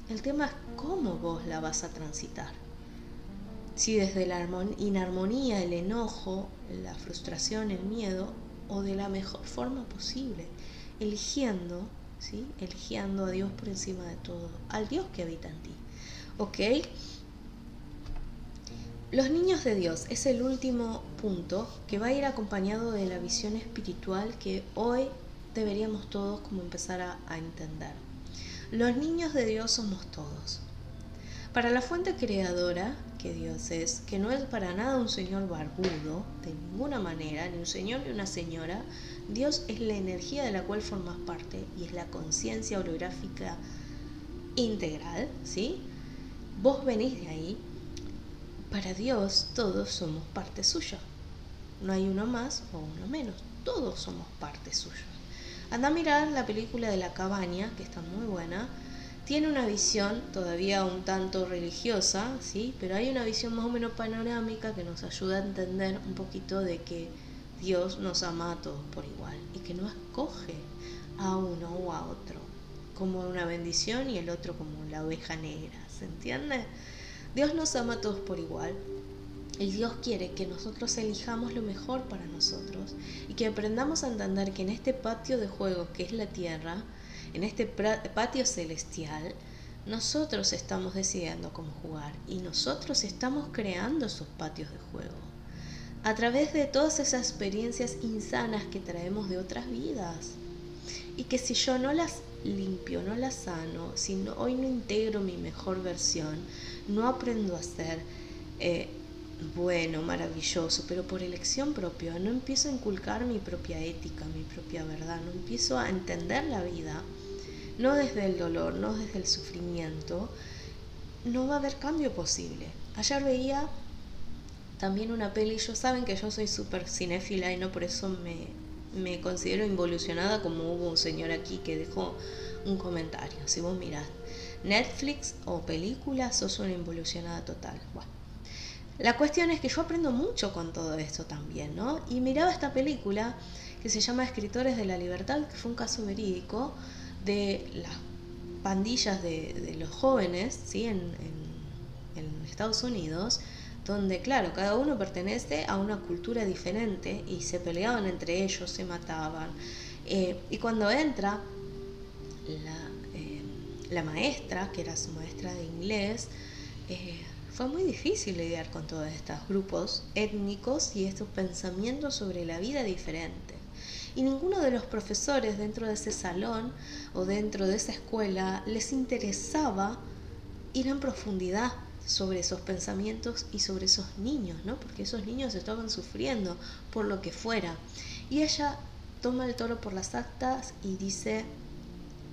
El tema es cómo vos la vas a transitar. Si desde la inarmonía, el enojo, la frustración, el miedo, o de la mejor forma posible, eligiendo, ¿sí?, eligiendo a Dios por encima de todo, al Dios que habita en ti. ¿Ok? Los niños de Dios es el último punto que va a ir acompañado de la visión espiritual que hoy deberíamos todos como empezar a entender. Los niños de Dios somos todos. Para la fuente creadora, que Dios es, que no es para nada un señor barbudo, de ninguna manera, ni un señor ni una señora, Dios es la energía de la cual formas parte y es la conciencia holográfica integral, ¿sí? Vos venís de ahí. Para Dios todos somos parte suya. No hay uno más o uno menos, todos somos parte suya. Anda a mirar la película de La Cabaña, que está muy buena. Tiene una visión todavía un tanto religiosa, ¿sí?, pero hay una visión más o menos panorámica que nos ayuda a entender un poquito de que Dios nos ama a todos por igual y que no escoge a uno o a otro como una bendición y el otro como la oveja negra, ¿se entiende? Dios nos ama a todos por igual y Dios quiere que nosotros elijamos lo mejor para nosotros y que aprendamos a entender que en este patio de juegos que es la tierra, en este patio celestial, nosotros estamos decidiendo cómo jugar y nosotros estamos creando esos patios de juego a través de todas esas experiencias insanas que traemos de otras vidas y que si yo no las limpio, no las sano, si hoy no integro mi mejor versión, no aprendo a ser bueno, maravilloso, pero por elección propia, no empiezo a inculcar mi propia ética, mi propia verdad, no empiezo a entender la vida, no desde el dolor, no desde el sufrimiento, no va a haber cambio posible. Ayer veía también una peli, saben que yo soy súper cinéfila y no por eso me considero involucionada, como hubo un señor aquí que dejó un comentario. Si vos mirás Netflix o películas, sos una involucionada total. Bueno, la cuestión es que yo aprendo mucho con todo esto también, ¿no? Y miraba esta película que se llama Escritores de la Libertad, que fue un caso verídico de las pandillas de los jóvenes, ¿sí?, en Estados Unidos, donde claro, cada uno pertenece a una cultura diferente y se peleaban entre ellos, se mataban. Y cuando entra la maestra, que era su maestra de inglés, fue muy difícil lidiar con todos estos grupos étnicos y estos pensamientos sobre la vida diferentes. Y ninguno de los profesores dentro de ese salón o dentro de esa escuela les interesaba ir en profundidad sobre esos pensamientos y sobre esos niños, ¿no? Porque esos niños estaban sufriendo por lo que fuera. Y ella toma el toro por las astas y dice,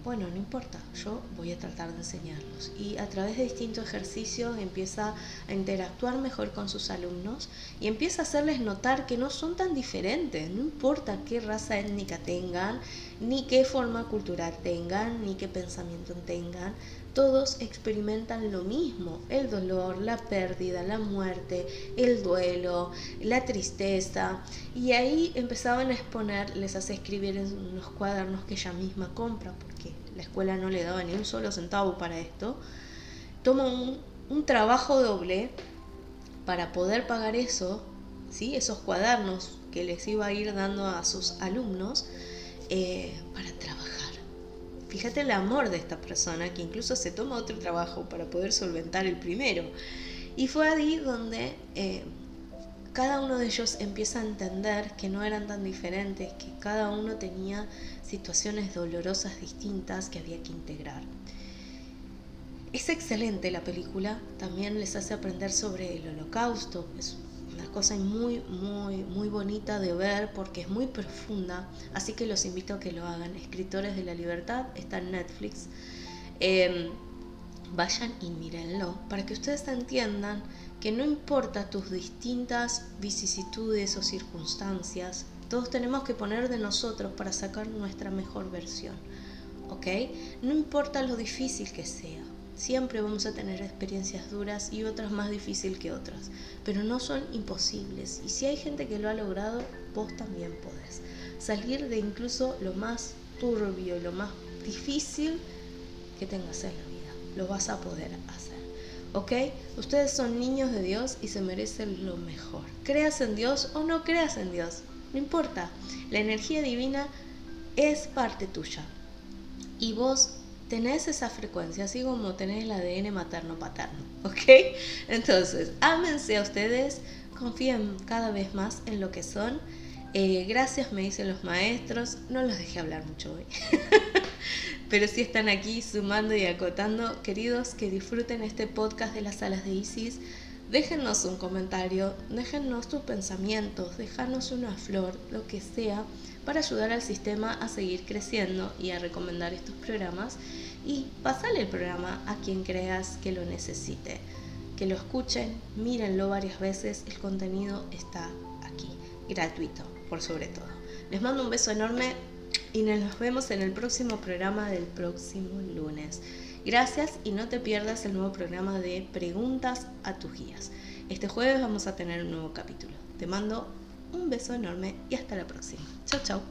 bueno, no importa, yo voy a tratar de enseñarlos. Y a través de distintos ejercicios empieza a interactuar mejor con sus alumnos y empieza a hacerles notar que no son tan diferentes, no importa qué raza étnica tengan, ni qué forma cultural tengan, ni qué pensamiento tengan, todos experimentan lo mismo, el dolor, la pérdida, la muerte, el duelo, la tristeza. Y ahí empezaban a exponer, les hace escribir en unos cuadernos que ella misma compra, porque la escuela no le daba ni un solo centavo para esto. Toma un trabajo doble para poder pagar eso, ¿sí? Esos cuadernos que les iba a ir dando a sus alumnos para trabajar. Fíjate el amor de esta persona, que incluso se toma otro trabajo para poder solventar el primero. Y fue ahí donde cada uno de ellos empieza a entender que no eran tan diferentes, que cada uno tenía situaciones dolorosas distintas que había que integrar. Es excelente la película, también les hace aprender sobre el Holocausto. Es una cosa muy, muy, muy bonita de ver porque es muy profunda, así que los invito a que lo hagan. Escritores de la Libertad está en Netflix. Vayan y mírenlo para que ustedes entiendan que no importa tus distintas vicisitudes o circunstancias, todos tenemos que poner de nosotros para sacar nuestra mejor versión, ¿ok? No importa lo difícil que sea. Siempre vamos a tener experiencias duras y otras más difíciles que otras, pero no son imposibles. Y si hay gente que lo ha logrado, vos también podés salir de incluso lo más turbio, lo más difícil que tengas en la vida. Lo vas a poder hacer, ¿ok? Ustedes son niños de Dios y se merecen lo mejor. Creas en Dios o no creas en Dios, no importa. La energía divina es parte tuya y vos tenés esa frecuencia, así como tenés el ADN materno-paterno, ¿ok? Entonces, ámense a ustedes, confíen cada vez más en lo que son. Gracias, me dicen los maestros, no los dejé hablar mucho hoy, pero sí están aquí sumando y acotando. Queridos, que disfruten este podcast de las Salas de Isis. Déjennos un comentario, déjennos tus pensamientos, déjanos una flor, lo que sea, para ayudar al sistema a seguir creciendo y a recomendar estos programas y pasarle el programa a quien creas que lo necesite. Que lo escuchen, mírenlo varias veces, el contenido está aquí, gratuito, por sobre todo. Les mando un beso enorme y nos vemos en el próximo programa del próximo lunes. Gracias y no te pierdas el nuevo programa de Preguntas a tus guías. Este jueves vamos a tener un nuevo capítulo. Te mando un beso enorme y hasta la próxima. Chau, chau.